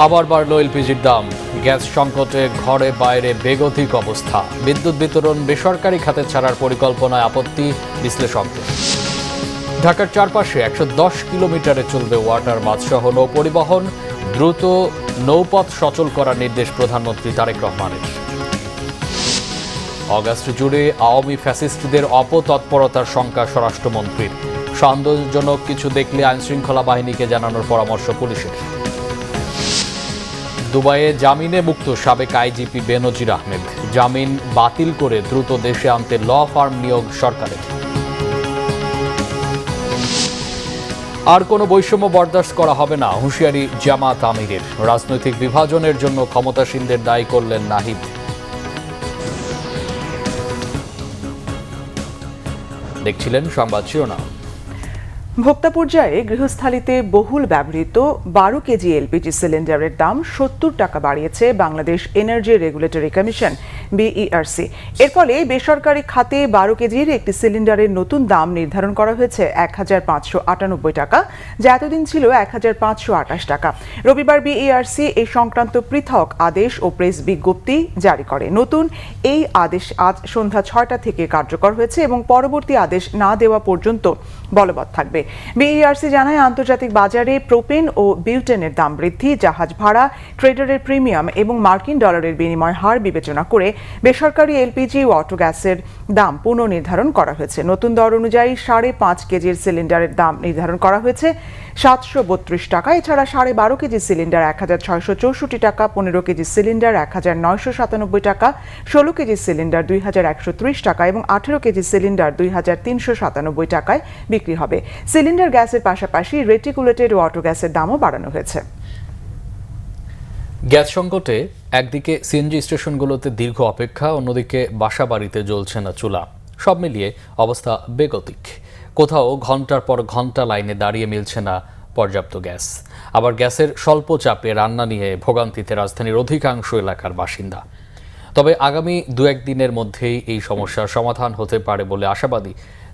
আবার বাড়ল এলপিজির দাম। গ্যাস সংকটে ঘরে বাইরে বেগতিক অবস্থা। বিদ্যুৎ বিতরণ বেসরকারি খাতে ছাড়ার পরিকল্পনায় আপত্তি বিশ্লেষকদের। ঢাকার চারপাশে 110 কিলোমিটারে চলবে ওয়াটার বাসসহ নৌ পরিবহন। দ্রুত নৌপথ সচল করার নির্দেশ প্রধানমন্ত্রী তারেক রহমানের। অগাস্ট জুড়ে আওয়ামী ফ্যাসিস্টদের অপতৎপরতার শঙ্কা স্বরাষ্ট্রমন্ত্রীর। সন্দেহজনক কিছু দেখলে আইনশৃঙ্খলা বাহিনীকে জানানোর পরামর্শ পুলিশের। দুবাইয়ে জামিনে মুক্ত সাবেক আইজিপি বেনজির আহমেদ। জামিন বাতিল করে দ্রুত দেশে আনতে ল ফার্ম নিয়োগ সরকারের। আর কোনো বৈষম্য বরদাস্ত করা হবে না, হুঁশিয়ারি জামাত আমিরের। রাজনৈতিক বিভাজনের জন্য ক্ষমতাসীনদের দায়ী করলেন নাহিদ। দেখছিলেন সংবাদ শিরোনাম। ভোক্তা পর্যায়ে গৃহস্থালিতে বহুল ব্যবহৃত 12 কেজি এলপিজি সিলিন্ডারের দাম 70 টাকা বাড়িয়েছে Bangladesh energy regulatory commission BERC. এর ফলে বেসরকারি খাতে 12 কেজির একটি সিলিন্ডারের নতুন দাম নির্ধারণ করা হয়েছে 1598 টাকা, যা এতদিন ছিল 1528 টাকা। রবিবার বিইআরসি এই সংক্রান্ত পৃথক আদেশ ও প্রেস বিজ্ঞপ্তি জারি করে। নতুন এই আদেশ আজ সন্ধ্যা 6টা থেকে কার্যকর হয়েছে এবং পরবর্তী আদেশ না দেওয়া পর্যন্ত বলবৎ থাকবে। বিইআরসি জানায়, আন্তর্জাতিক বাজারে প্রোপেন ও বিউটেনের দাম বৃদ্ধি, জাহাজ ভাড়া, ট্রেডারের প্রিমিয়াম এবং মার্কিন ডলারের বিনিময় হার বিবেচনা করে বেসরকারি এলপিজি ও অটো গ্যাসের দাম পুনর্নির্ধারণ করা হয়েছে। নতুন দর অনুযায়ী 5.5 কেজির সিলিন্ডারের দাম নির্ধারণ করা হয়েছে 732 টাকা। এছাড়া 12.5 কেজি সিলিন্ডার 1664 টাকা, 15 কেজি সিলিন্ডার 1997 টাকা, 16 কেজি সিলিন্ডার 2130 টাকা এবং 18 কেজি সিলিন্ডার 2397 টাকায় বিক্রি হবে। সিলিন্ডার গ্যাসের পাশাপাশি রেটিকুলেটেড ও অটো গ্যাসের দামও বাড়ানো হয়েছে। গ্যাস সংকটে একদিকে সিএনজি স্টেশনগুলোতে দীর্ঘ অপেক্ষা, অন্যদিকে বাসাবাড়িতে জ্বলছে না চুলা। সব মিলিয়ে অবস্থা বেগতিক। কোথাও ঘন্টার পর ঘন্টা লাইনে দাঁড়িয়ে মিলছে না পর্যাপ্ত গ্যাস। আবার গ্যাসের স্বল্প চাপে রান্না নিয়ে ভোগান্তিতে রাজধানীর অধিকাংশ এলাকার বাসিন্দা। তবে আগামী 2-1 দিনের মধ্যেই এই সমস্যার সমাধান হতে পারে বলে আশাবাদী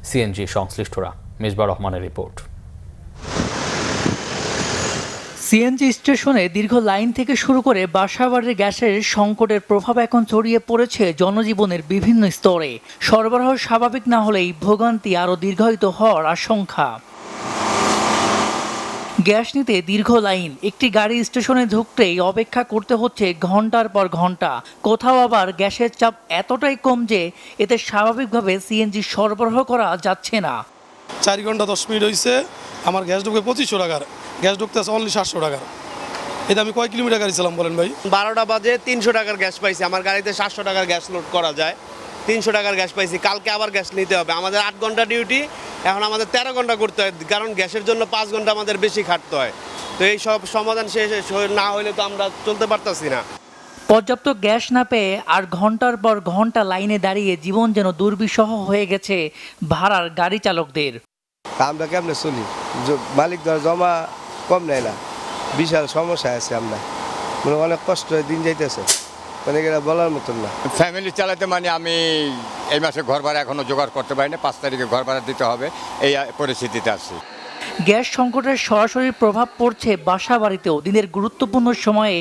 সিএনজি সংশ্লিষ্টরা। মিসবাহ রহমানের রিপোর্ট। সিএনজি স্টেশনে দীর্ঘ লাইন থেকে শুরু করে বাসাবাড়ির গ্যাসের সংকটের প্রভাব এখন ছড়িয়ে পড়েছে জনজীবনের বিভিন্ন স্তরে। সরবরাহ স্বাভাবিক না হলেই ভোগান্তি আরও দীর্ঘায়িত হওয়ার আশঙ্কা। গ্যাস নিতে দীর্ঘ লাইন, একটি গাড়ি স্টেশনে ঢুকতেই অপেক্ষা করতে হচ্ছে ঘন্টার পর ঘন্টা। কোথাও আবার গ্যাসের চাপ এতটাই কম যে এতে স্বাভাবিকভাবে সিএনজি সরবরাহ করা যাচ্ছে না। 4 ঘন্টা 10 মিনিট হয়েছে, আমার গ্যাস ঢুকে 2500 টাকার, গ্যাস ঢুকতে আছে অনলি 700 টাকার। এটা আমি কয় কিলোমিটার গাড়ি ছিলাম বলেন ভাই? 12টা বাজে 300 টাকার গ্যাস পাইছি। আমার গাড়িতে 700 টাকার গ্যাস লোড করা যায়, 300 টাকার গ্যাস পাইছি। কালকে আবার গ্যাস নিতে হবে। আমাদের 8 ঘন্টা ডিউটি, এখন আমাদের 13 ঘন্টা করতে হয়, কারণ গ্যাসের জন্য 5 ঘন্টা আমাদের বেশি খাটতে হয়। তো এই সব সমাধান শেষ না হলে তো আমরা চলতে পারতাছি না। পর্যাপ্ত গ্যাস না পেয়ে আর ঘন্টার পর ঘন্টা লাইনে দাঁড়িয়ে জীবন যেন দুর্বিষহ হয়ে গেছে ভাড়ার গাড়ি চালকদের। আমরা কেমনে চলি? মালিক ধর জমা কম নেয় না, বিশাল সমস্যা আছে। আমরা অনেক কষ্ট দিন যাইতেছে, মানে এটা বলার মতন না। ফ্যামিলি চালাতে মানে আমি এই মাসে ঘর ভাড়া এখনো জোগাড় করতে পারি না, 5 তারিখে ঘর ভাড়া দিতে হবে, এই পরিস্থিতিতে আছি। গ্যাস সংকটের সরাসরি প্রভাব পড়ছে বাসা বাড়িতেও। দিনের গুরুত্বপূর্ণ সময়ে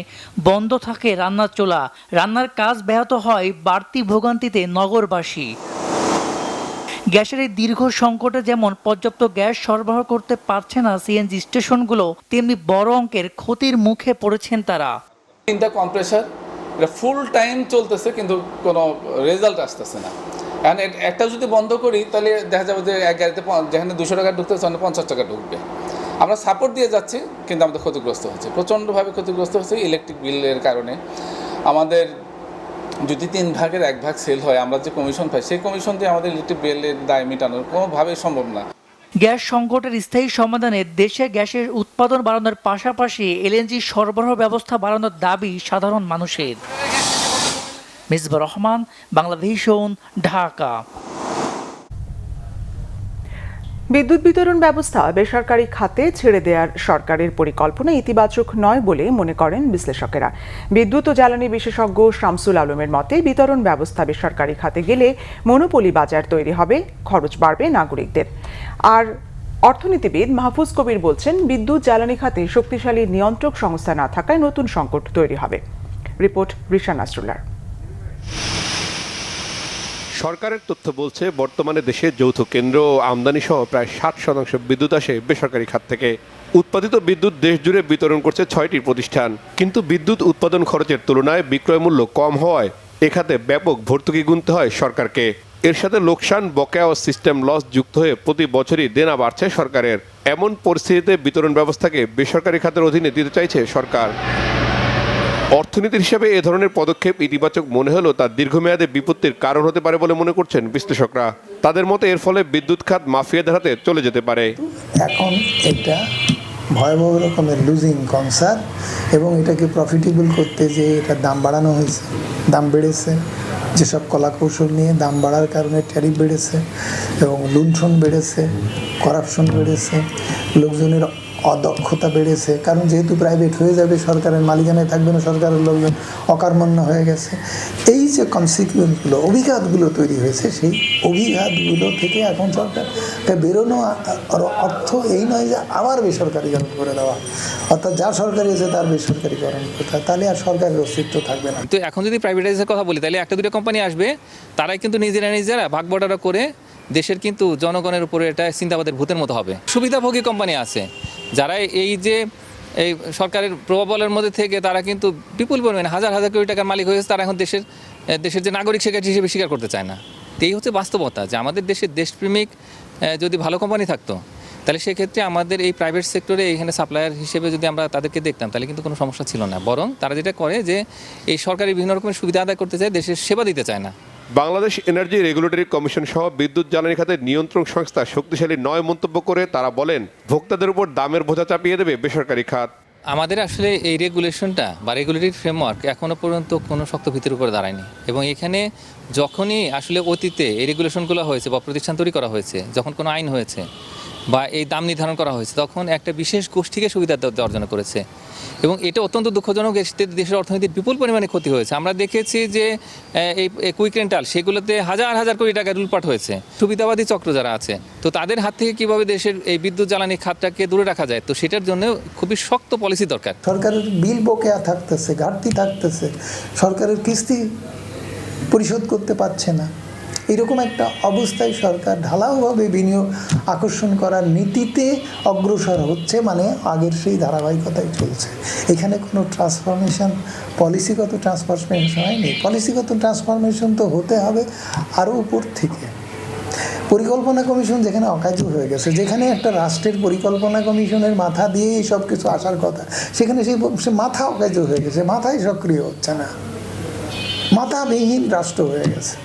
বন্ধ থাকে রান্নার চুলা, রান্নার কাজ ব্যাহত হয়, বাড়তি ভোগান্তিতে নগরবাসী। গ্যাসের এই দীর্ঘ সংকটে যেমন পর্যাপ্ত গ্যাস সরবরাহ করতে পারছে না সিএনজি স্টেশনগুলো, তেমনি বড় অঙ্কের ক্ষতির মুখে পড়েছেন তারা। 3টা কম্প্রেসার এটা ফুল টাইম চলতেছে, কিন্তু কোনো রেজাল্ট আসতেছে না। কারণ একটা যদি বন্ধ করি তাহলে দেখা যাবে যে এক গাড়িতে যেখানে 200 টাকা ঢুকতেছে ওখানে 50 টাকা ঢুকবে। আমরা সাপোর্ট দিয়ে যাচ্ছি, কিন্তু আমাদের ক্ষতিগ্রস্ত হচ্ছে, প্রচণ্ডভাবে ক্ষতিগ্রস্ত হচ্ছে ইলেকট্রিক বিলের কারণে। আমাদের যদি 3 ভাগের 1 ভাগ সেল হয়, আমরা যে কমিশন পাই সেই কমিশন দিয়ে আমাদের ইলেকট্রিক বিলের দায় মেটানোর কোনোভাবেই সম্ভব না। গ্যাস সংকটের স্থায়ী সমাধানে দেশে গ্যাসের উৎপাদন বাড়ানোর পাশাপাশি এলএনজি সরবরাহ ব্যবস্থা বাড়ানোর দাবি সাধারণ মানুষের। মিসবাহ রহমান, বাংলাভিশন, ঢাকা। বিদ্যুৎ বিতরণ ব্যবস্থা বেসরকারি খাতে ছেড়ে দেওয়ার সরকারের পরিকল্পনা ইতিবাচক নয় বলে মনে করেন বিশ্লেষকেরা। বিদ্যুৎ ও জ্বালানি বিশেষজ্ঞ শামসুল আলমের মতে, বিতরণ ব্যবস্থা বেসরকারি খাতে গেলে মনোপলি বাজার তৈরি হবে, খরচ বাড়বে নাগরিকদের। আর অর্থনীতিবিদ মাহফুজ কবির বলছেন, বিদ্যুৎ জ্বালানি খাতে শক্তিশালী নিয়ন্ত্রক সংস্থা না থাকায় নতুন সংকট তৈরি হবে। রিপোর্ট রিশান নাসরুল্লাহ। সরকারের তথ্য বলছে, বর্তমানে দেশের যৌথ কেন্দ্র ও আমদানি সহ প্রায় 60% বিদ্যুৎ আসে বেসরকারি খাত থেকে। উৎপাদিত বিদ্যুৎ দেশ জুড়ে বিতরণ করছে 6টি প্রতিষ্ঠান, কিন্তু বিদ্যুৎ উৎপাদন খরচের তুলনায় বিক্রয় মূল্য কম হওয়ায় এ খাতে ব্যাপক ভর্তুকি গুনতে হয় সরকারকে। এর সাথে লোকসান, বকেয়া ও সিস্টেম লস যুক্ত হয়ে প্রতি বছরই দেনা বাড়ছে সরকারের। এমন পরিস্থিতিতে বিতরণ ব্যবস্থাকে বেসরকারি খাতের অধীনে দিতে চাইছে সরকার। অর্থনীতির হিসাবে এ ধরনের পদক্ষেপ ইতিবাচক মনে হলেও তা দীর্ঘমেয়াদে বিপত্তির কারণ হতে পারে বলে মনে করছেন বিশ্লেষকরা। তাদের মতে এর ফলে বিদ্যুৎ খাত মাফিয়াদের হাতে চলে যেতে পারে। এখন এটা ভয়াবহ রকমের লুজিং কনসার্ন, এবং এটাকে প্রফিটেবল করতে যে এটার দাম বাড়ানো হয়েছে, দাম বেড়েছে, যেসব কলাকৌশল নিয়ে দাম বাড়ার কারণে ট্যারিফ বেড়েছে এবং লুণ্ঠন বেড়েছে, করাপশন বেড়েছে, লোকজনের অদক্ষতা বেড়েছে। কারণ যেহেতু প্রাইভেট হয়ে যাবে, সরকারের মালিকানায় থাকবে না, সরকারের লোকজন অকর্মণ্য হয়ে গেছে। এই যে কনসিকুয়েন্সগুলো, অভিঘাতগুলো তৈরি হয়েছে, সেই অভিঘাতগুলো থেকে এখন সরকারকে বেরোনো অর্থ এই নয় যে আবার বেসরকারিকরণ করে দেওয়া, অর্থাৎ যা সরকারি আছে তার বেসরকারিকরণ করতে হয়, তাহলে আর সরকারের অস্তিত্ব থাকবে না। তো এখন যদি প্রাইভেটাইজের কথা বলি, তাহলে একটা দুটো কোম্পানি আসবে, তারাই কিন্তু নিজেরা ভাগ বটারা করে দেশের কিন্তু জনগণের উপরে এটা চিন্তাবাদের ভূতের মতো হবে। সুবিধাভোগী কোম্পানি আছে যারা এই যে এই সরকারের প্রভাবলের মধ্যে থেকে তারা কিন্তু বিপুল পরিমাণে হাজার হাজার কোটি টাকার মালিক হয়েছে, তারা এখন দেশের যে নাগরিক হিসেবে স্বীকার করতে চায় না। তো এই হচ্ছে বাস্তবতা, যে আমাদের দেশের দেশপ্রেমিক যদি ভালো কোম্পানি থাকতো, তাহলে সেক্ষেত্রে আমাদের এই প্রাইভেট সেক্টরে এখানে সাপ্লায়ার হিসেবে যদি আমরা তাদেরকে দেখতাম, তাহলে কিন্তু কোনো সমস্যা ছিল না। বরং তারা যেটা করে যে এই সরকারি বিভিন্ন রকমের সুবিধা আদায় করতে চায়, দেশের সেবা দিতে চায় না। বাংলাদেশ এনার্জি রেগুলেটরি কমিশন সহ বিদ্যুৎ জ্বালানি খাতের নিয়ন্ত্রণ সংস্থা শক্তিশালী নয় মন্তব্য করে তারা বলেন, ভোক্তাদের উপর দামের বোঝা চাপিয়ে দেবে বেসরকারি খাত। আমাদের আসলে এই রেগুলেশনটা বা রেগুলেটরি ফ্রেমওয়ার্ক এখনও পর্যন্ত কোনো শক্ত ভিত্তির উপরে দাঁড়ায়নি, এবং এখানে যখনই আসলে অতীতে এই রেগুলেশনগুলো হয়েছে বা প্রতিষ্ঠান তৈরি করা হয়েছে, যখন কোনো আইন হয়েছে বা এই দাম নির্ধারণ করা হয়েছে, তখন একটা বিশেষ গোষ্ঠীকে সুবিধা অর্জন করেছে, এবং এটা অত্যন্ত দুঃখজনক। দেশের অর্থনীতির বিপুল পরিমাণে ক্ষতি হয়েছে। আমরা দেখেছি যে এই কুইক রেন্টাল, সেগুলোতে হাজার হাজার কোটি টাকা লুটপাট হয়েছে। সুবিধাবাদী চক্র যারা আছে, তো তাদের হাত থেকে কিভাবে দেশের এই বিদ্যুৎ জ্বালানি খাতটাকে দূরে রাখা যায়, তো সেটার জন্য খুবই শক্ত পলিসি দরকার। সরকারের বিল বকেয়া থাকতেছে, ঘাটতি থাকতেছে, সরকারের কিস্তি পরিশোধ করতে পারছে না। এরকম একটা অবস্থায় সরকার ঢালাওভাবে বিনিয়োগ আকর্ষণ করার নীতিতে অগ্রসর হচ্ছে, মানে আগের সেই ধারাবাহিকতাই চলছে। এখানে কোনো ট্রান্সফরমেশন, পলিসিগত ট্রান্সফরমেশন হয়নি। পলিসিগত ট্রান্সফরমেশন তো হতে হবে আরও উপর থেকে। পরিকল্পনা কমিশন যেখানে অকার্য হয়ে গেছে, যেখানে একটা রাষ্ট্রের পরিকল্পনা কমিশনের মাথা দিয়েই সব কিছু আসার কথা, সেখানে সে মাথা অকার্য হয়ে গেছে, মাথায় সক্রিয় হচ্ছে না, মাথাবিহীন রাষ্ট্র হয়ে গেছে।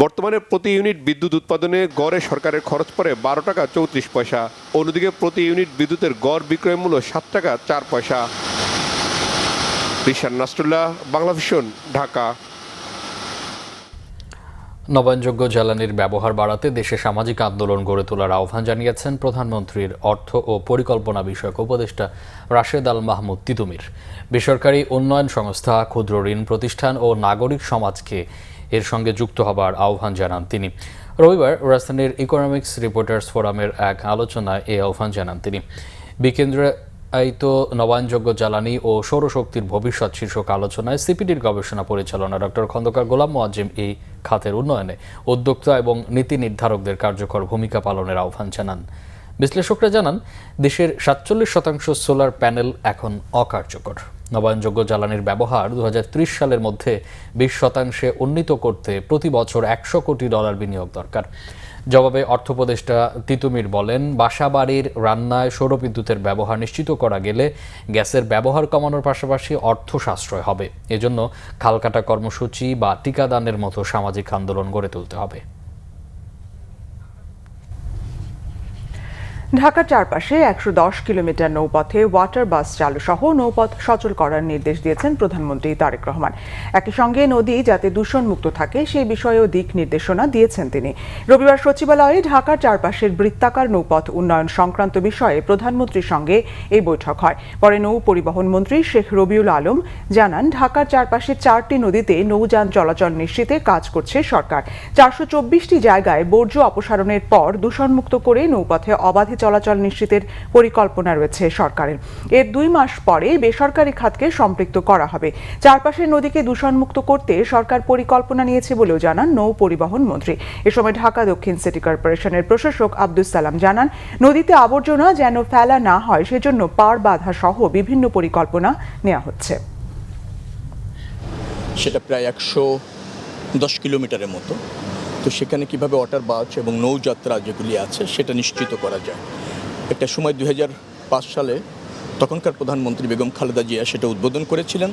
বর্তমানে প্রতি ইউনিট বিদ্যুৎ উৎপাদনে গড়ে সরকারের খরচ পড়ে 12 টাকা 34 পয়সা। অন্যদিকে প্রতি ইউনিট বিদ্যুতের গড় বিক্রয় মূল্য 7 টাকা 4 পয়সা। রিশান নাসরুল্লাহ, বাংলা ভিশন, ঢাকা। নবায়নযোগ্য জ্বালানির ব্যবহার বাড়াতে দেশে সামাজিক আন্দোলন গড়ে তোলার আহ্বান জানিয়েছেন প্রধানমন্ত্রীর অর্থ ও পরিকল্পনা বিষয়ক উপদেষ্টা রাশেদ আল মাহমুদ তিতুমির। বেসরকারি উন্নয়ন সংস্থা, ক্ষুদ্র ঋণ প্রতিষ্ঠান ও নাগরিক সমাজকে এর সঙ্গে যুক্ত হবার আহ্বান জানান তিনি। রবিবার রাজধানীর ইকোনমিক্স রিপোর্টার্স ফোরামের এক আলোচনায় এই আহ্বান জানান তিনি। বিকেন্দ্রায়িত নবায়নযোগ্য জ্বালানি ও সৌরশক্তির ভবিষ্যৎ শীর্ষক আলোচনায় সিপিডির গবেষণা পরিচালনা ডক্টর খন্দকার গোলাম মোয়াজ্জেম এই খাতের উন্নয়নে উদ্যোক্তা এবং নীতি নির্ধারকদের কার্যকর ভূমিকা পালনের আহ্বান জানান। বিশ্লেষকরা জানান, দেশের 47% সোলার প্যানেল এখন অকার্যকর। নবায়নযোগ্য জ্বালানির ব্যবহার 2030 সালের মধ্যে 20% উন্নীত করতে প্রতি বছর $100 কোটি বিনিয়োগ দরকার। জবাবে অর্থ উপদেষ্টা তিতুমির বলেন, বাসাবাড়ির রান্নায় সৌরবিদ্যুতের ব্যবহার নিশ্চিত করা গেলে গ্যাসের ব্যবহার কমানোর পাশাপাশি অর্থ সাশ্রয় হবে। এজন্য খালকাটা কর্মসূচি বা টিকাদানের মতো সামাজিক আন্দোলন গড়ে তুলতে হবে। ঢাকার চারপাশে 110 কিলোমিটার নৌপথে ওয়াটার বাস চালু সহ নৌপথ সচল করার নির্দেশ দিয়েছেন প্রধানমন্ত্রী তারেক রহমান। একই সঙ্গে নদী যাতে দূষণমুক্ত থাকে সেই বিষয়েও দিক নির্দেশনা দিয়েছেন তিনি। রবিবার সচিবালয়ে ঢাকার চারপাশের বৃত্তাকার নৌপথ উন্নয়ন সংক্রান্ত বিষয়ে প্রধানমন্ত্রীর সঙ্গে এই বৈঠক হয়। পরে নৌ পরিবহন মন্ত্রী শেখ রবিউল আলম জানান, ঢাকার চারপাশে 4টি নদীতে নৌযান চলাচল নিশ্চিতে কাজ করছে সরকার। 424টি জায়গায় বর্জ্য অপসারণের পর দূষণমুক্ত করে নৌপথে অবাধে চলাচল নিশ্চিতের পরিকল্পনা রয়েছে সরকারের। এর 2 মাস পরে বেসরকারি খাতকে সম্পৃক্ত করা হবে। চারপাশের নদীকে দূষণমুক্ত করতে সরকার পরিকল্পনা নিয়েছে বলেও জানান নৌ পরিবহন মন্ত্রী। এ সময় ঢাকা দক্ষিণ সিটি কর্পোরেশনের প্রশাসক আব্দুস সালাম জানান, নদীতে আবর্জনা যেন ফেলা না হয় সেজন্য পার বাধা সহ বিভিন্ন পরিকল্পনা নেওয়া হচ্ছে। সেটা প্রায় 110 কিলোমিটারের মতো। তো সেখানে কিভাবে ওয়াটার বাস এবং নৌযাত্রা যেগুলি আছে সেটা নিশ্চিত করা যায়। একটা সময় 2005 সালে তখনকার প্রধানমন্ত্রী বেগম খালেদা জিয়া সেটা উদ্বোধন করেছিলেন।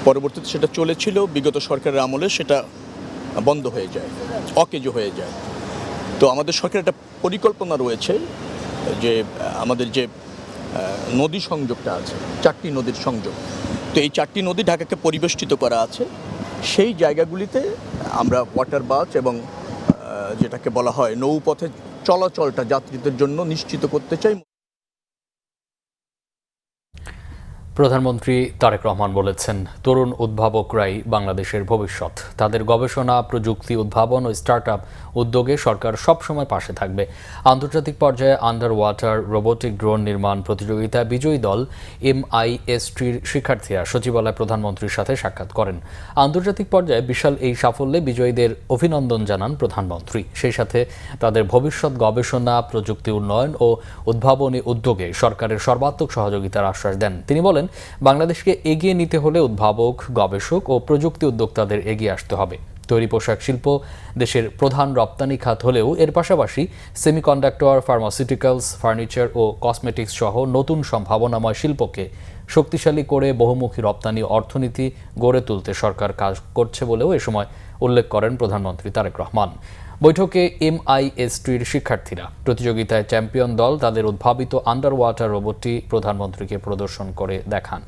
পরবর্তীতে সেটা চলেছিল, বিগত সরকারের আমলে সেটা বন্ধ হয়ে যায়, অকেজ হয়ে যায়। তো আমাদের সরকারের একটা পরিকল্পনা রয়েছে যে আমাদের যে নদী সংযোগটা আছে, 4টি নদীর সংযোগ, তো এই 4টি নদী ঢাকাকে পরিবেষ্টিত করা আছে। সেই জায়গাগুলিতে আমরা ওয়াটার বাস এবং যেটাকে বলা হয় নৌপথে চলাচলটা যাত্রীদের জন্য নিশ্চিত করতে চাই। প্রধানমন্ত্রী তারেক রহমান বলেছেন, তরুণ উদ্ভাবকরাই বাংলাদেশের ভবিষ্যৎ। তাদের গবেষণা, প্রযুক্তি, উদ্ভাবন ও স্টার্টআপ উদ্যোগে সরকার সবসময় পাশে থাকবে। আন্তর্জাতিক পর্যায়ে আন্ডার ওয়াটার রোবোটিক ড্রোন নির্মাণ প্রতিযোগিতা বিজয়ী দল MISTর শিক্ষার্থীরা সচিবালয়ে প্রধানমন্ত্রীর সাথে সাক্ষাৎ করেন। আন্তর্জাতিক পর্যায়ে বিশাল এই সাফল্যে বিজয়ীদের অভিনন্দন জানান প্রধানমন্ত্রী। সেই সাথে তাদের ভবিষ্যৎ গবেষণা, প্রযুক্তি উন্নয়ন ও উদ্ভাবনী উদ্যোগে সরকারের সর্বাত্মক সহযোগিতার আশ্বাস দেন। তিনি বলেন, বাংলাদেশকে এগিয়ে নিতে হলে উদ্ভাবক, গবেষক ও প্রযুক্তি উদ্যোক্তাদের এগিয়ে আসতে হবে। তৈরি পোশাক শিল্প দেশের প্রধান রপ্তানি খাত হলেও এর পাশাপাশি সেমিকন্ডাক্টর, ফার্মাসিউটিক্যালস, ফার্নিচার ও কসমেটিক্স সহ নতুন সম্ভাবনাময় শিল্পকে শক্তিশালী করে বহুমুখী রপ্তানি অর্থনীতি গড়ে তুলতে সরকার কাজ করছে বলেও এ সময় উল্লেখ করেন প্রধানমন্ত্রী তারেক রহমান। বৈঠকে MISTর শিক্ষার্থীরা প্রতিযোগিতায় চ্যাম্পিয়ন দল তাদের উদ্ভাবিত আন্ডার ওয়াটার রোবটটি প্রধানমন্ত্রীকে প্রদর্শন করে দেখান।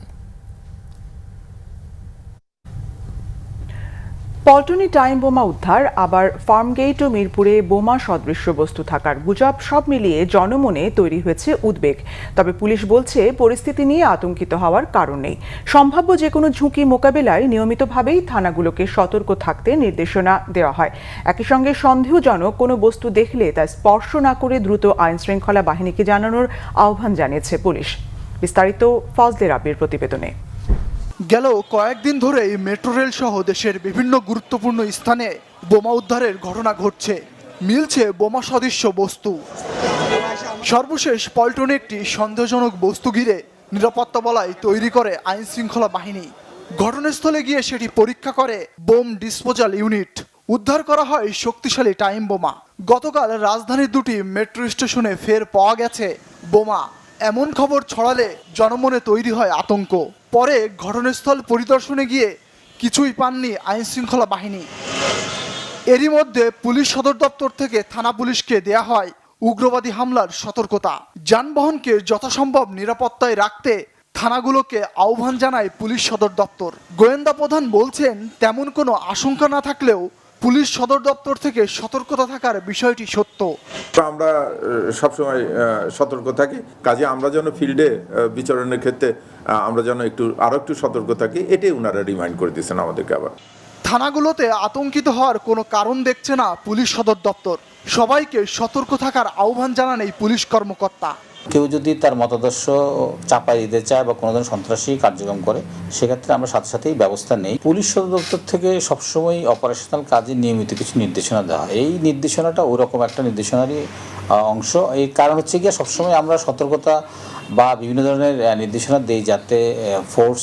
পল্টনে টাইম বোমা উদ্ধার, আবার ফার্মগেট ও মিরপুরে বোমা সদৃশ্য বস্তু থাকার গুজব, সব মিলিয়ে জনমনে তৈরি হয়েছে উদ্বেগ। তবে পুলিশ বলছে, পরিস্থিতি নিয়ে আতঙ্কিত হওয়ার কারণ নেই। সম্ভাব্য যে কোনো ঝুঁকি মোকাবেলায় নিয়মিতভাবেই থানাগুলোকে সতর্ক থাকতে নির্দেশনা দেওয়া হয়। একই সঙ্গে সন্দেহজনক কোনো বস্তু দেখলে তা স্পর্শ না করে দ্রুত আইনশৃঙ্খলা বাহিনীকে জানানোর আহ্বান জানিয়েছে পুলিশ। বিস্তারিত ফজলে রাব্বির প্রতিবেদনে। গেল কয়েকদিন ধরেই মেট্রো রেল সহ দেশের বিভিন্ন গুরুত্বপূর্ণ স্থানে বোমা উদ্ধারের ঘটনা ঘটছে, মিলছে বোমা সদৃশ্য বস্তু। সর্বশেষ পল্টনে একটি সন্দেহজনক বস্তু ঘিরে নিরাপত্তা বলয় তৈরি করে আইন শৃঙ্খলা বাহিনী। ঘটনাস্থলে গিয়ে সেটি পরীক্ষা করে বোম ডিসপোজাল ইউনিট। উদ্ধার করা হয় শক্তিশালী টাইম বোমা। গতকাল রাজধানীর দুটি মেট্রো স্টেশনে ফের পাওয়া গেছে বোমা। এমন খবর ছড়ালে জনমনে তৈরি হয় আতঙ্ক। পরে ঘটনাস্থল পরিদর্শনে গিয়ে কিছুই পাননি আইন শৃঙ্খলা বাহিনী। এরই মধ্যে পুলিশ সদর দপ্তর থেকে থানা পুলিশকে দেয়া হয় উগ্রবাদী হামলার সতর্কতা। যানবাহনকে যথাসম্ভব নিরাপত্তায় রাখতে থানাগুলোকে আহ্বান জানায় পুলিশ সদর দপ্তর। গোয়েন্দা প্রধান বলছেন, তেমন কোনো আশঙ্কা না থাকলেও পুলিশ সদর দপ্তর থেকে সতর্কতা থাকার বিষয়টি সত্য। আমরা সবসময় সতর্ক থাকি, কাজে আমরা যেন ফিল্ডে বিচরণের ক্ষেত্রে আমরা যেন আরো একটু সতর্ক থাকি, এটাই ওনারা রিমাইন্ড করে দিচ্ছেন আমাদেরকে। আবার থানাগুলোতে আতঙ্কিত হওয়ার কোনো কারণ দেখছে না পুলিশ সদর দপ্তর। সবাইকে সতর্ক থাকার আহ্বান জানান এই পুলিশ কর্মকর্তা। কেউ যদি তার মতাদর্শ চাপাই দিতে চায় বা কোনো ধরনের সন্ত্রাসী কার্যক্রম করে, সেক্ষেত্রে আমরা সাথে সাথেই ব্যবস্থা নেই। পুলিশ সদর দপ্তর থেকে সবসময় অপারেশনাল কাজে নিয়মিত কিছু নির্দেশনা দেওয়া হয়। এই নির্দেশনাটা ওইরকম একটা নির্দেশনারই অংশ। এই কারণ হচ্ছে গিয়ে সবসময় আমরা সতর্কতা বা বিভিন্ন ধরনের নির্দেশনা দিই যাতে ফোর্স